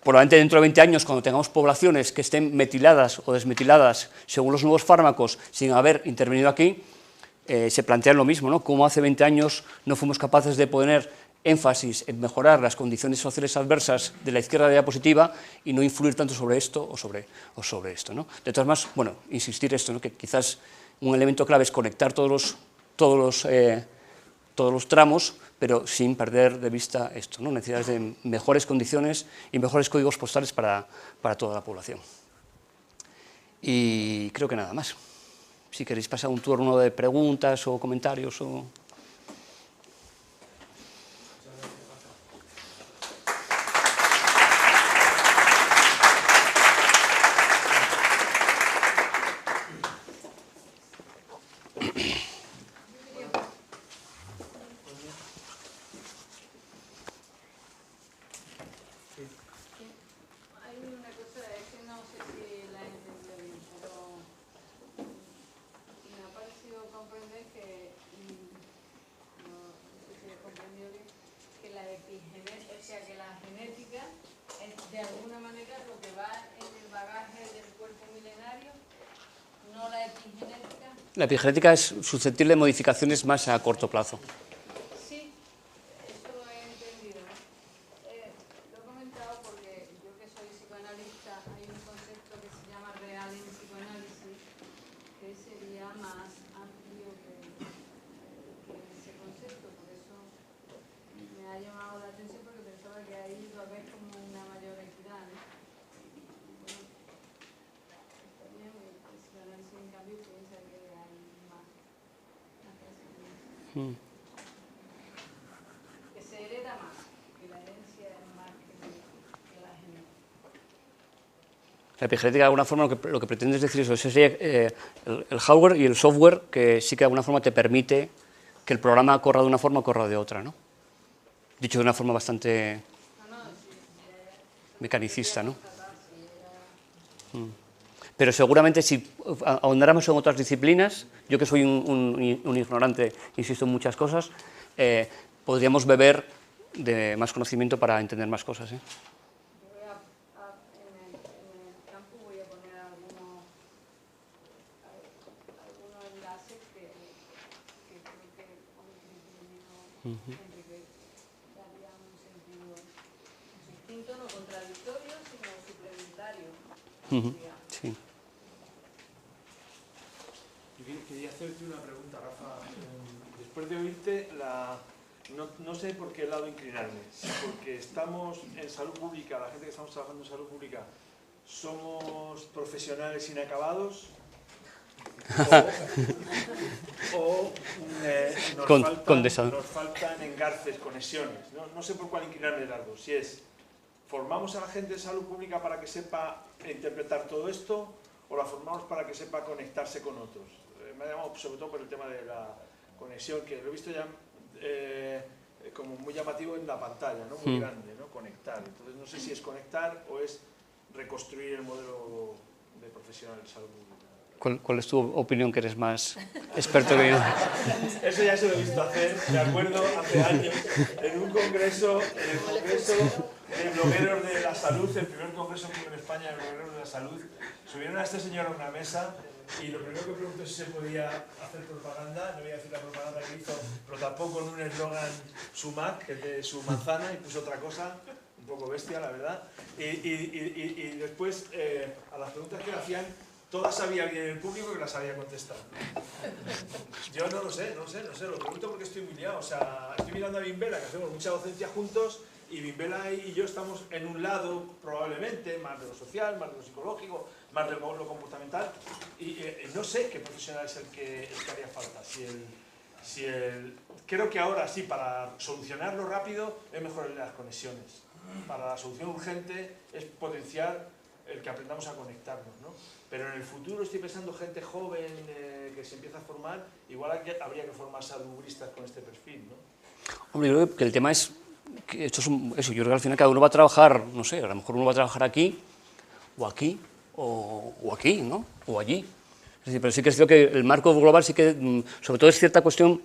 Probablemente dentro de 20 años, cuando tengamos poblaciones que estén metiladas o desmetiladas según los nuevos fármacos, sin haber intervenido aquí, se plantean lo mismo, ¿no? Como hace 20 años no fuimos capaces de poner énfasis en mejorar las condiciones sociales adversas de la izquierda de la diapositiva y no influir tanto sobre esto o sobre esto, ¿no? De todas maneras, bueno, insistir esto, ¿no? Que quizás un elemento clave es conectar todos los tramos, pero sin perder de vista esto, ¿no? Necesidades de mejores condiciones y mejores códigos postales para toda la población. Y creo que nada más. Si queréis pasar un turno de preguntas o comentarios o... Hay una cosa, es que no sé si la he entendido bien, pero me ha parecido comprender que, no sé si he comprendido bien, que la epigenética, o sea, que la genética es de alguna manera lo que va en el bagaje del cuerpo milenario, no la epigenética. La epigenética es susceptible de modificaciones más a corto plazo. Sí, esto lo he entendido. Lo he comentado porque yo que soy psicoanalista, hay un concepto que se llama real en psicoanálisis, que sería más amplio que ese concepto, por eso me ha llamado la atención porque pensaba que ahí iba a haber como una mayor equidad, ¿no? Bueno, está bien, el psicoanálisis en cambio piensa que hay más trascendencia. Que se hereda más, que la herencia es más que la genética. La epigenética, de alguna forma, lo que pretende es decir eso, ese sería el hardware y el software que sí que de alguna forma te permite que el programa corra de una forma o corra de otra, ¿no? Dicho de una forma bastante mecanicista, ¿no? Pero seguramente si ahondáramos en otras disciplinas, yo que soy un ignorante, insisto en muchas cosas, podríamos beber de más conocimiento para entender más cosas, ¿eh? En el campo voy a poner algunos enlaces que creo que con el criterio Enrique darían un sentido distinto, no contradictorio, sino suplementario. Sí. Yo quería hacerte una pregunta, Rafa. Después de oírte, no sé por qué lado inclinarme, si porque estamos en salud pública, la gente que estamos trabajando en salud pública, somos profesionales inacabados, nos faltan engarces, conexiones. No sé por cuál inclinarme de las dos. Si es, ¿formamos a la gente de salud pública para que sepa interpretar todo esto o la formamos para que sepa conectarse con otros? Me ha llamado sobre todo por el tema de la conexión, que lo he visto ya como muy llamativo en la pantalla, ¿no? Muy grande, ¿no? Conectar. Entonces no sé si es conectar o es reconstruir el modelo de profesional de salud pública. ¿Cuál es tu opinión, que eres más experto que yo? Eso ya se lo he visto hacer, me acuerdo, hace años, en un congreso, de blogueros de la salud, el primer congreso que hubo en España de blogueros de la salud, subieron a este señor a una mesa y lo primero que preguntó es si se podía hacer propaganda, no voy a decir la propaganda que hizo, pero tampoco con un eslogan Sumac, el de su manzana, y puso otra cosa, un poco bestia, la verdad, y después a las preguntas que le hacían, todas sabía alguien en el público que las sabía contestar. Yo no lo sé, lo pregunto porque estoy muy liado. O sea, estoy mirando a Bimbela, que hacemos mucha docencia juntos, y Bimbela y yo estamos en un lado, probablemente, más de lo social, más de lo psicológico, más de lo comportamental, y no sé qué profesional es el que haría falta. Creo que ahora sí, para solucionarlo rápido, es mejor las conexiones. Para la solución urgente es potenciar el que aprendamos a conectarnos, ¿no? Pero en el futuro estoy pensando gente joven que se empieza a formar, igual habría que formar salubristas con este perfil, ¿no? Hombre, yo creo que el tema es que esto es eso, yo creo que al final cada uno va a trabajar, no sé, a lo mejor uno va a trabajar aquí, o aquí, o aquí, ¿no? O allí. Es decir, pero sí que es cierto que el marco global sí que, sobre todo es cierta cuestión,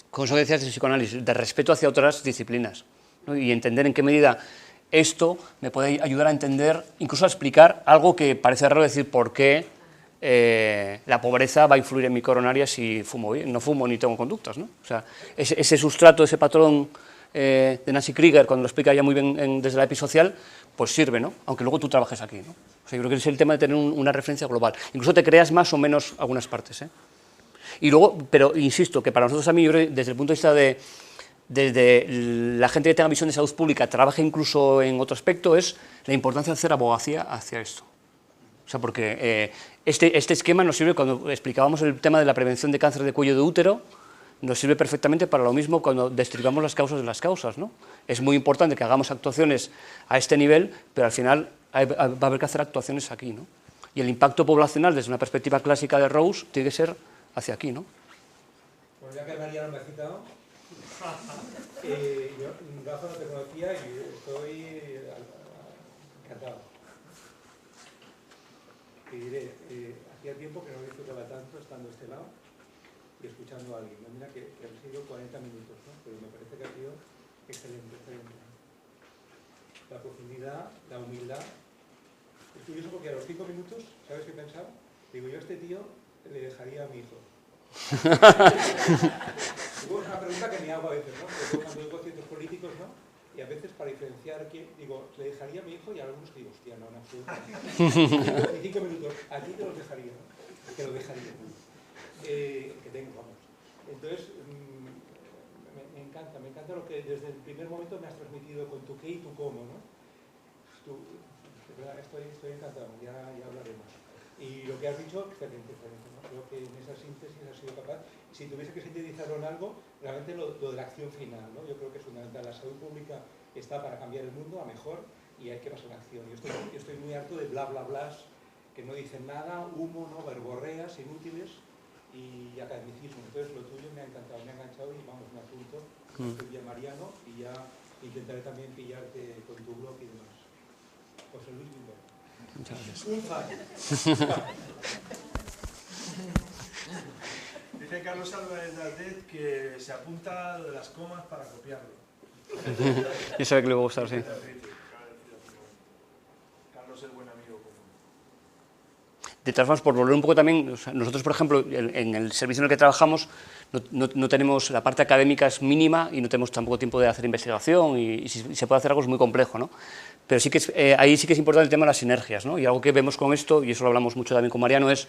como eso que decías de psicoanálisis, de respeto hacia otras disciplinas, ¿no? Y entender en qué medida esto me puede ayudar a entender, incluso a explicar algo que parece raro, decir por qué la pobreza va a influir en mi coronaria si fumo bien, no fumo ni tengo conductas, ¿no? O sea, ese sustrato, ese patrón de Nancy Krieger, cuando lo explica ya muy bien desde la episocial, pues sirve, ¿no? Aunque luego tú trabajes aquí, ¿no? O sea, yo creo que es el tema de tener una referencia global. Incluso te creas más o menos algunas partes, ¿eh? Y luego, pero insisto, que para nosotros a mí, yo creo, desde el punto de vista de desde la gente que tenga visión de salud pública, trabaje incluso en otro aspecto, es la importancia de hacer abogacía hacia esto. O sea, porque este esquema nos sirve cuando explicábamos el tema de la prevención de cáncer de cuello de útero, nos sirve perfectamente para lo mismo cuando destripamos las causas de las causas, ¿no? Es muy importante que hagamos actuaciones a este nivel, pero al final va a haber que hacer actuaciones aquí, ¿no? Y el impacto poblacional, desde una perspectiva clásica de Rose, tiene que ser hacia aquí, ¿no? Pues ya que María no me ha citado, yo Rafa no te conocía y estoy encantado. Te diré, hacía tiempo que no disfrutaba tanto estando a este lado y escuchando a alguien. ¿No? Mira que han sido 40 minutos, ¿no? Pero me parece que ha sido excelente, excelente. La profundidad, la humildad. Es curioso porque a los 5 minutos, ¿sabes qué pensaba? Digo, yo a este tío le dejaría a mi hijo. Es una pregunta que me hago a veces, ¿no? Porque cuando digo ciertos políticos, ¿no? Y a veces para diferenciar quién, digo, le dejaría a mi hijo y a algunos digo, hostia, no, en absoluto. Y 5 minutos, a ti te los dejaría, ¿no? Te lo dejaría. Que tengo, vamos. Entonces, me encanta lo que desde el primer momento me has transmitido con tu qué y tu cómo, ¿no? De verdad, estoy encantado, ya hablaremos. Y lo que has dicho, excelente, ¿no? Creo que en esa síntesis has sido capaz. Si tuviese que sintetizarlo en algo, realmente lo de la acción final, ¿no? Yo creo que es fundamental. La salud pública está para cambiar el mundo a mejor y hay que pasar a la acción. Yo estoy muy harto de bla, bla, blas, que no dicen nada, humo, ¿no? Verborreas inútiles y academicismo. Entonces, lo tuyo me ha encantado, me ha enganchado y vamos, me apunto. Estoy ya Mariano y ya intentaré también pillarte con tu blog y demás. José Luis Bilbao. Muchas gracias. Un fan. Dice Carlos Álvarez de Aldet que se apunta lo de las comas para copiarlo. Yo sabía que le iba a gustar, sí. Carlos es buen amigo común. De todas formas, por volver un poco también, o sea, nosotros, por ejemplo, en el servicio en el que trabajamos, no tenemos, la parte académica es mínima y no tenemos tampoco tiempo de hacer investigación y si se puede hacer algo es muy complejo, ¿no? Pero sí que ahí sí que es importante el tema de las sinergias, ¿no? Y algo que vemos con esto, y eso lo hablamos mucho también con Mariano, es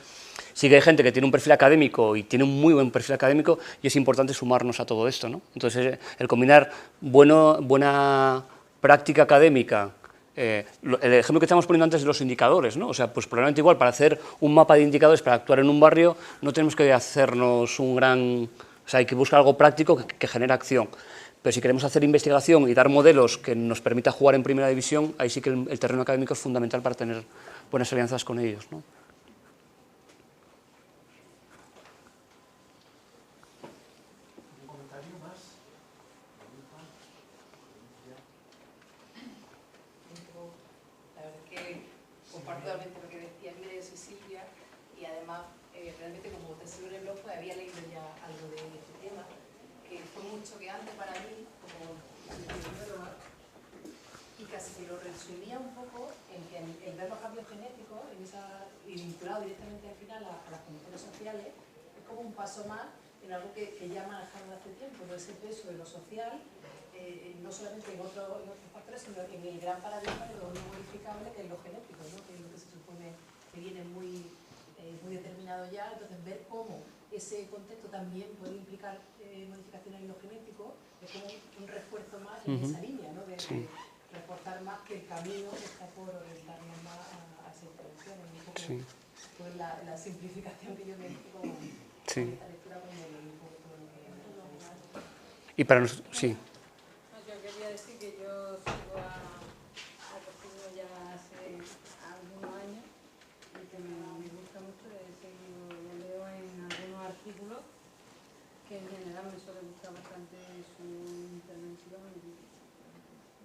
sí que hay gente que tiene un perfil académico y tiene un muy buen perfil académico y es importante sumarnos a todo esto, ¿no? Entonces, el combinar buena práctica académica, el ejemplo que estamos poniendo antes de los indicadores, ¿no? O sea, pues probablemente igual para hacer un mapa de indicadores para actuar en un barrio no tenemos que hacernos un gran... O sea, hay que buscar algo práctico que genere acción. Pero si queremos hacer investigación y dar modelos que nos permita jugar en primera división, ahí sí que el terreno académico es fundamental para tener buenas alianzas con ellos, ¿no? ¿Un comentario más? La verdad es que comparto totalmente lo que decía Mires y Silvia y además realmente como te sigo en el blog pues había leído ya algo de este tema que fue muy choqueante para mí como y casi que lo resumía un poco en que el ver los cambios genéticos y vinculado directamente al final a las condiciones sociales es como un paso más en algo que ya manejamos hace tiempo, ¿no? Ese peso de lo social no solamente en otros factores, sino en el gran paradigma de lo no modificable que es lo genético, ¿no? Que es lo que se supone que viene muy determinado ya. Entonces, ver cómo ese contexto también puede implicar modificaciones en lo genético es como un refuerzo más en esa línea, ¿no? De reforzar más que el camino está por orientarnos más a esa intervención. Un poco pues la simplificación que yo me hice con esta lectura como lo Y para nosotros, sí. No, yo quería decir que yo sigo a Cocinio ya hace algunos años y que me gusta mucho, lo leo en algunos artículos, que en general me suele gustar bastante su intervención y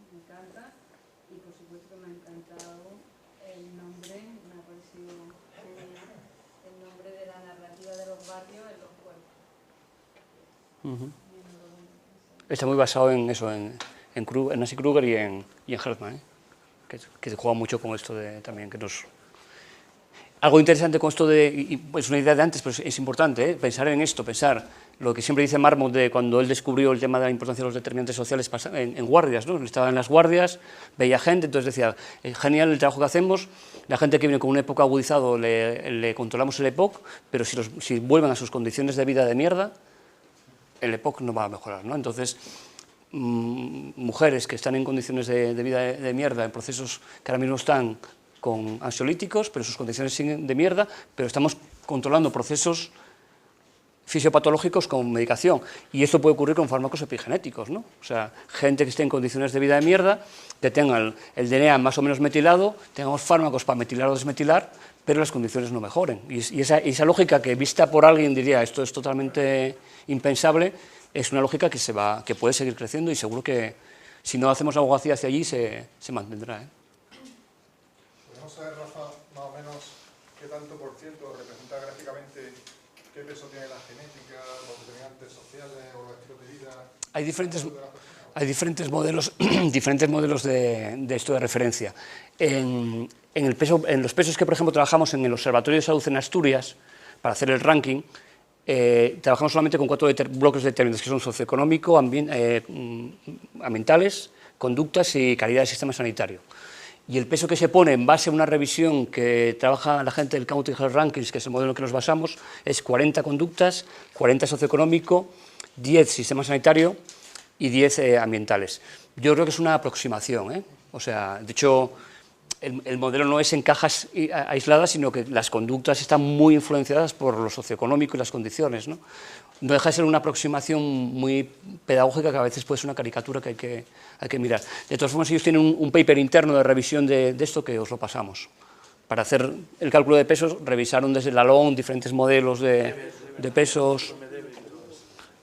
me encanta. Y por supuesto que me ha encantado el nombre, me ha parecido genial, el nombre de la narrativa de los barrios en los pueblos. Está muy basado en eso, en Nancy Kruger y en Hertzmann, que se juega mucho con esto de también, que nos... Algo interesante con esto de, pues una idea de antes, pero es importante, pensar en esto, pensar lo que siempre dice Marmot de cuando él descubrió el tema de la importancia de los determinantes sociales en guardias, ¿no? Estaba en las guardias, veía gente, entonces decía, es genial el trabajo que hacemos, la gente que viene con un EPOC agudizado le controlamos el EPOC, pero si vuelven a sus condiciones de vida de mierda, el EPOC no va a mejorar, ¿no? Entonces, mujeres que están en condiciones de vida de mierda, en procesos que ahora mismo están con ansiolíticos, pero sus condiciones siguen de mierda, pero estamos controlando procesos fisiopatológicos con medicación. Y esto puede ocurrir con fármacos epigenéticos, ¿no? O sea, gente que esté en condiciones de vida de mierda, que tengan el DNA más o menos metilado, tengamos fármacos para metilar o desmetilar, pero las condiciones no mejoren. Y esa lógica que vista por alguien diría esto es totalmente impensable, es una lógica que puede seguir creciendo y seguro que si no hacemos algo hacia allí se mantendrá, ¿eh? ¿Podemos saber, Rafa, más o menos qué tanto por ciento representa gráficamente qué peso tiene la genética, los determinantes sociales o los estilos de vida? Hay diferentes modelos de esto de referencia. En los pesos que, por ejemplo, trabajamos en el Observatorio de Salud en Asturias, para hacer el ranking, trabajamos solamente con 4 bloques de determinantes, que son socioeconómico, ambientales, conductas y calidad del sistema sanitario. Y el peso que se pone en base a una revisión que trabaja la gente del County Health Rankings, que es el modelo en el que nos basamos, es 40 conductas, 40 socioeconómico, 10 sistema sanitario y 10 ambientales. Yo creo que es una aproximación, ¿eh? O sea, de hecho, el modelo no es en cajas aisladas, sino que las conductas están muy influenciadas por lo socioeconómico y las condiciones, ¿no? No deja de ser una aproximación muy pedagógica que a veces puede ser una caricatura que hay que mirar. De todas formas, ellos tienen un paper interno de revisión de esto que os lo pasamos. Para hacer el cálculo de pesos, revisaron desde la LOM diferentes modelos de pesos,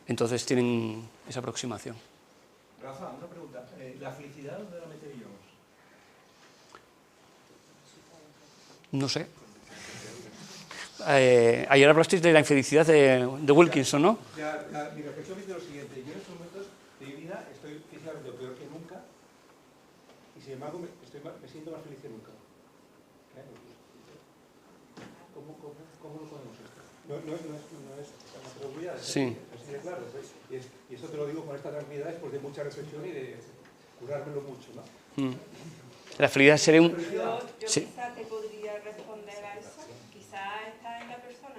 entonces tienen esa aproximación. Rafa, una pregunta. ¿La felicidad dónde la meteríamos? No sé. Ayer hablasteis de la infelicidad de Wilkinson, ¿no? Mi reflexión es de lo siguiente. Yo en estos momentos de mi vida estoy físicamente peor que nunca y sin embargo me siento más feliz que nunca. ¿Cómo lo podemos esto? No es una seguridad. Sí. Así de claro. Y eso te lo digo con esta tranquilidad después de mucha reflexión y de curármelo mucho, ¿no? La felicidad sería un... Yo Sí. quizá te podría responder a eso. Quizá está en la persona,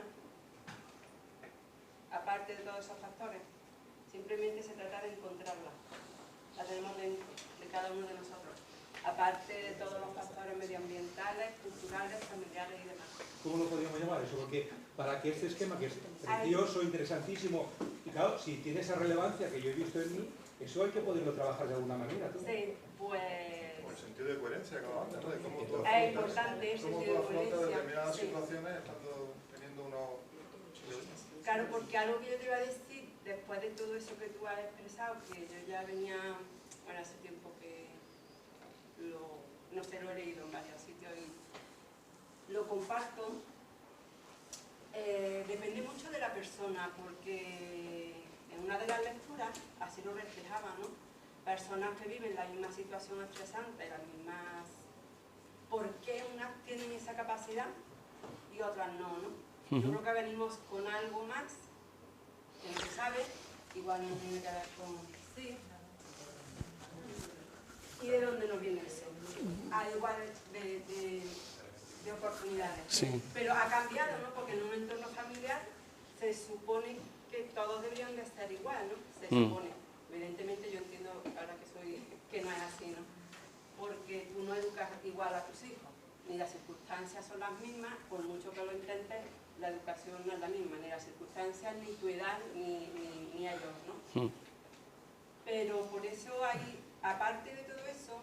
aparte de todos esos factores. Simplemente se trata de encontrarla. La tenemos dentro de cada uno de nosotros. Aparte de todos los factores medioambientales, culturales, familiares y demás. ¿Cómo lo podríamos llamar eso? Porque para que este esquema, que es precioso, interesantísimo, y claro, si tiene esa relevancia que yo he visto en mí, eso hay que poderlo trabajar de alguna manera, ¿no? Sí, pues... Por el sentido de coherencia que acabamos de hablar, de cómo tú es importante el cómo sentido tú de afrontas coherencia. determinadas Sí. situaciones teniendo unos... Claro, porque algo que yo te iba a decir, después de todo eso que tú has expresado, que yo ya venía, bueno, hace tiempo que no sé, lo he leído en varios sitios y lo comparto, depende mucho de la persona, porque en una de las lecturas así lo reflejaba, ¿no? Personas que viven la misma situación estresante, las mismas... ¿Por qué unas tienen esa capacidad y otras no, no? Yo creo que venimos con algo más, que no se sabe, igual no tiene que ver con sí. ¿Y de dónde nos viene eso? Igual de oportunidades. Sí. Pero ha cambiado, ¿no? Porque en un entorno familiar se supone que todos deberían de ser igual, ¿no? Se supone. Evidentemente yo entiendo, ahora que no es así, ¿no? Porque tú no educas igual a tus hijos, ni las circunstancias son las mismas, por mucho que lo intentes, la educación no es la misma, ni las circunstancias, ni tu edad, ni ellos, ¿no? por eso hay, aparte de todo eso,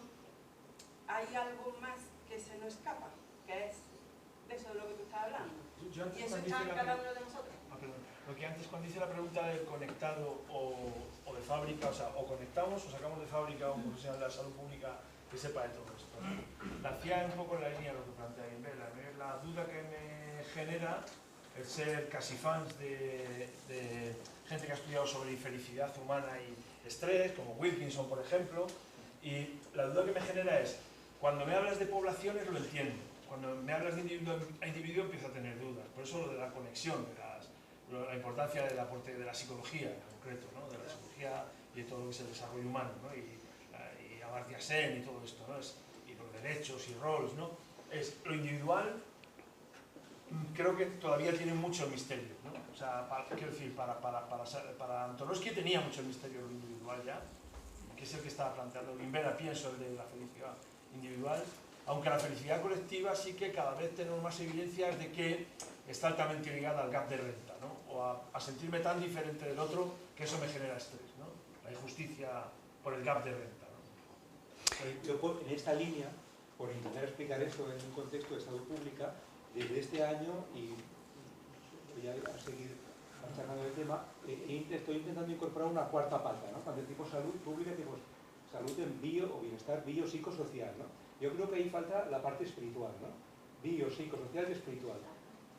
hay algo más que se nos escapa, que es de eso de lo que tú estás hablando. Yo antes Y eso cuando está hice en la cada uno de nosotros. Lo que antes cuando hice la pregunta del conectado o de fábrica, o sea, o conectamos o sacamos de fábrica a un profesional de la salud pública que sepa de todo esto, ¿no? La hacía un poco en la línea de lo que plantea Guimbert. La duda que me genera el ser casi fans de gente que ha estudiado sobre infelicidad humana y estrés, como Wilkinson, por ejemplo, y la duda que me genera es, cuando me hablas de poblaciones lo entiendo, cuando me hablas de individuo a individuo empiezo a tener dudas, por eso lo de la conexión, la importancia del aporte de la psicología en concreto, ¿no? De la psicología y de todo lo que es el desarrollo humano, ¿no? Y Amartya Sen y todo esto, ¿no? Y los derechos y roles, ¿no? Lo individual creo que todavía tiene mucho misterio, ¿no? O sea, quiero decir, para Antonovsky tenía mucho misterio lo individual ya, que es el que estaba planteando Guimbert, pienso, el de la felicidad individual, aunque la felicidad colectiva sí que cada vez tenemos más evidencias de que está altamente ligada al gap de renta, ¿no? O a sentirme tan diferente del otro que eso me genera estrés, ¿no? La injusticia por el gap de renta, ¿no? Yo en esta línea, por intentar explicar eso en un contexto de salud pública, desde este año, y voy a seguir machacando el tema, estoy intentando incorporar una cuarta pata, ¿no? Cuando decimos salud pública, decimos salud en bio o bienestar biopsicosocial, ¿no? Yo creo que ahí falta la parte espiritual, ¿no? Biopsicosocial y espiritual.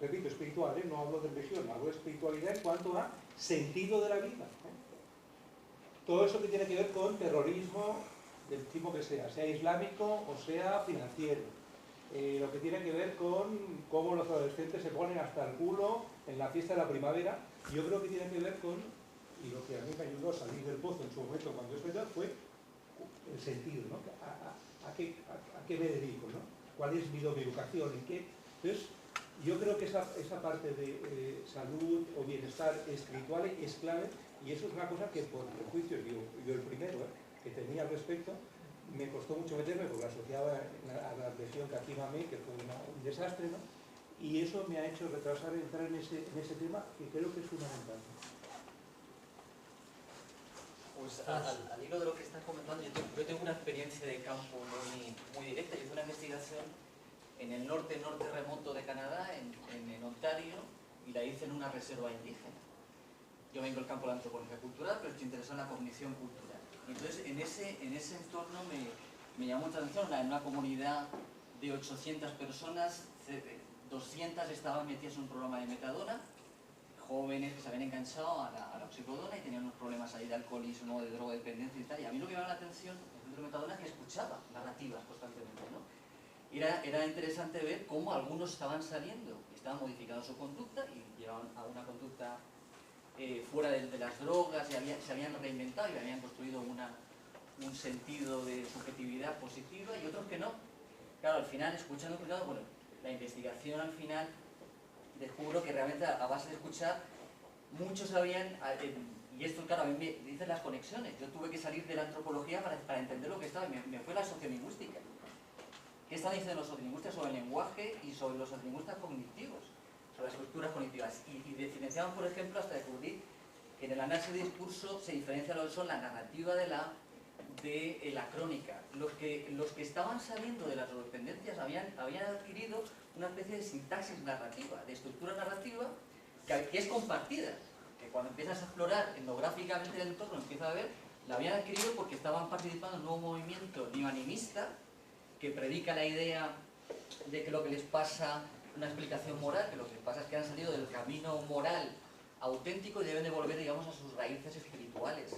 Repito, espiritual, ¿eh? No hablo de religión, hablo de espiritualidad en cuanto a sentido de la vida, ¿eh? Todo eso que tiene que ver con terrorismo del tipo que sea islámico o sea financiero. Lo que tiene que ver con cómo los adolescentes se ponen hasta el culo en la fiesta de la primavera. Yo creo que tiene que ver con, y lo que a mí me ayudó a salir del pozo en su momento cuando eso era, fue el sentido, ¿no? ¿A qué me dedico, ¿no? ¿Cuál es mi educación? ¿En qué? Entonces, yo creo que esa parte de salud o bienestar espiritual es clave, y eso es una cosa que por prejuicios, yo el primero que tenía al respecto, me costó mucho meterme porque asociaba a la región que aquí mamé, que fue un desastre, ¿no? Y eso me ha hecho retrasar entrar en ese tema, que creo que es fundamental. Pues al hilo de lo que estás comentando, yo tengo una experiencia de campo muy directa. Yo hice una investigación en el norte remoto de Canadá, en Ontario, y la hice en una reserva indígena. Yo vengo del campo de la antropología cultural, pero estoy interesado en la cognición cultural. Entonces, en ese entorno me llamó mucha atención, en una comunidad de 800 personas, 200 estaban metidas en un programa de metadona, jóvenes que se habían enganchado a la oxicodona y tenían unos problemas ahí de alcoholismo, de drogodependencia y tal. Y a mí lo que me llamaba la atención en el centro de metadona es que escuchaba narrativas constantemente, ¿no? Era interesante ver cómo algunos estaban saliendo, estaban modificando su conducta y llegaban a una conducta fuera de las drogas, y se habían reinventado y habían construido un sentido de subjetividad positiva, y otros que no. Claro, al final, escuchando, bueno, la investigación al final descubro que realmente a base de escuchar, muchos habían, y esto claro, a mí me dicen las conexiones, yo tuve que salir de la antropología para entender lo que estaba, me fue la sociolingüística. ¿Qué están diciendo los sociolingüistas sobre el lenguaje y sobre los sociolingüistas cognitivos? Sobre las estructuras cognitivas. Y diferenciaban, por ejemplo, hasta descubrir que en el análisis de discurso se diferencia lo que son la narrativa de la crónica. Los que estaban saliendo de las drogodependencias habían adquirido una especie de sintaxis narrativa, de estructura narrativa, que es compartida. Que cuando empiezas a explorar etnográficamente el entorno, empiezas a ver, la habían adquirido porque estaban participando en un nuevo movimiento neoanimista que predica la idea de que lo que les pasa, una explicación moral, que lo que les pasa es que han salido del camino moral auténtico y deben de volver, digamos, a sus raíces espirituales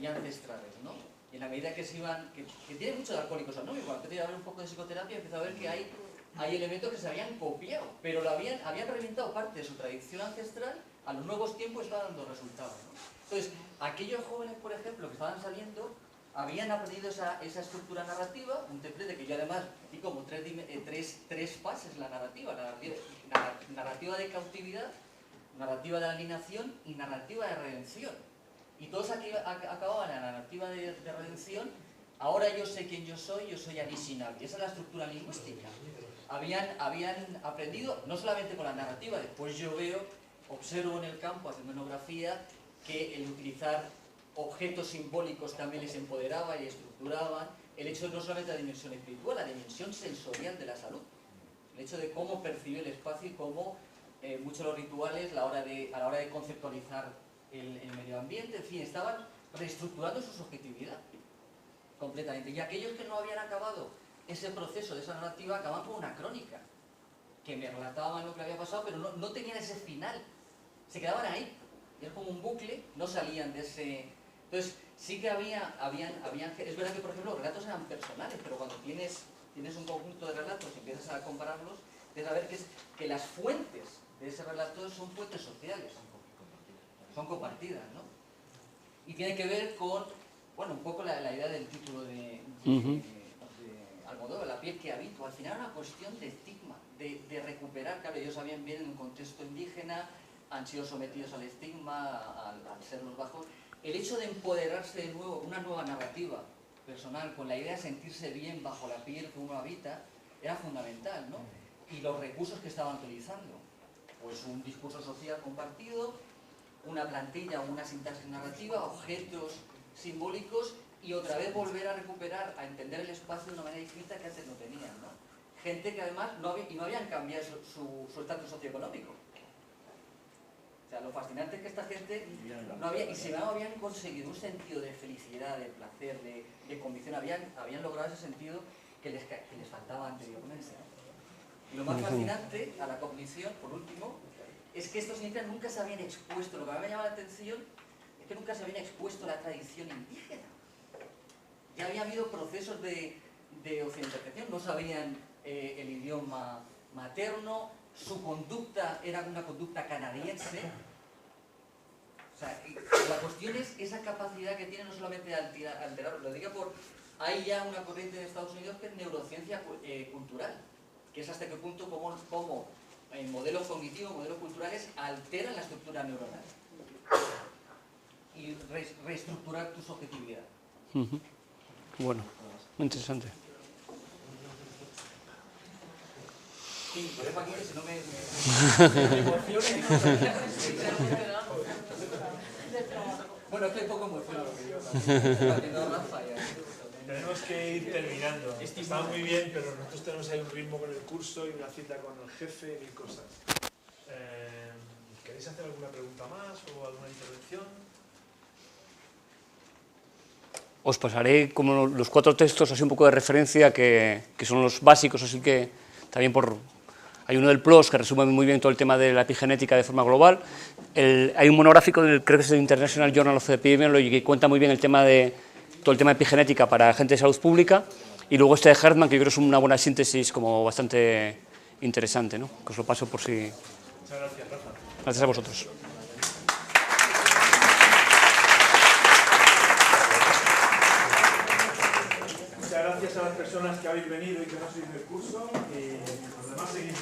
y ancestrales, ¿no? Y en la medida que se iban, que tiene mucho de Alcohólicos Anónimos, cuando empecé a ver un poco de psicoterapia, empecé a ver que hay elementos que se habían copiado, pero habían reinventado parte de su tradición ancestral, a los nuevos tiempos está dando resultados, ¿no? Entonces, aquellos jóvenes, por ejemplo, que estaban saliendo, habían aprendido esa estructura narrativa, un templete que yo además di como tres fases la narrativa de cautividad, narrativa de alienación y narrativa de redención. Y todos aquí acababan en la narrativa de redención. Ahora yo sé quién yo soy Anishinaabe. Esa es la estructura lingüística. Habían aprendido, no solamente con la narrativa, después yo observo en el campo, haciendo etnografía, que el utilizar objetos simbólicos también les empoderaban y estructuraban. El hecho de no solamente la dimensión espiritual, la dimensión sensorial de la salud. El hecho de cómo percibió el espacio y cómo muchos de los rituales a la hora de conceptualizar el medio ambiente, en fin, estaban reestructurando su subjetividad completamente. Y aquellos que no habían acabado ese proceso de esa narrativa acababan con una crónica, que me relataban lo que había pasado, pero no tenían ese final. Se quedaban ahí. Y es como un bucle, no salían de ese... Entonces, sí que habían... Es verdad que, por ejemplo, los relatos eran personales, pero cuando tienes un conjunto de relatos y empiezas a compararlos, tienes a ver que las fuentes de ese relato son fuentes sociales, son compartidas, ¿no? Y tiene que ver con, bueno, un poco la idea del título de Almodóvar, La piel que habito. Al final era una cuestión de estigma, de recuperar. Claro, ellos habían vivido en un contexto indígena, han sido sometidos al estigma, al ser los bajos. El hecho de empoderarse de nuevo, una nueva narrativa personal, con la idea de sentirse bien bajo la piel que uno habita, era fundamental, ¿no? Y los recursos que estaban utilizando, pues un discurso social compartido, una plantilla, una sintaxis narrativa, objetos simbólicos, y otra vez volver a recuperar, a entender el espacio de una manera distinta que antes no tenían, ¿no? Gente que además no habían cambiado su estatus socioeconómico. O sea, lo fascinante es que esta gente no habían conseguido un sentido de felicidad, de placer, de convicción, habían logrado ese sentido que les faltaba anteriormente, ¿no? Y lo más fascinante a la cognición, por último, es que estos indígenas nunca se habían expuesto. Lo que a mí me llama la atención es que nunca se habían expuesto a la tradición indígena. Ya había habido procesos de occidentalización, no sabían el idioma materno, su conducta era una conducta canadiense. O sea, la cuestión es esa capacidad que tiene no solamente de alterar, lo digo hay ya una corriente en Estados Unidos que es neurociencia cultural, que es hasta qué punto cómo modelos cognitivos, modelos culturales alteran la estructura neuronal y reestructurar tu subjetividad. Bueno, muy interesante. Sí, por eso aquí si no me emociono. Bueno, es que hay poco emoción lo que yo Tenemos que ir terminando. Está muy bien, pero nosotros tenemos ahí un ritmo con el curso y una cita con el jefe y mil cosas. ¿Queréis hacer alguna pregunta más o alguna intervención? Os pasaré como los 4 textos, así un poco de referencia, que son los básicos, así que también hay uno del PLOS que resume muy bien todo el tema de la epigenética de forma global. Hay un monográfico, creo que es el International Journal of Epidemiology, que cuenta muy bien todo el tema de epigenética para gente de salud pública. Y luego este de Hartman, que yo creo que es una buena síntesis como bastante interesante, ¿no? Que os lo paso por si... Muchas gracias, Rafa. Gracias a vosotros. Muchas gracias a las personas que habéis venido y que no sois del curso, y los demás seguimos.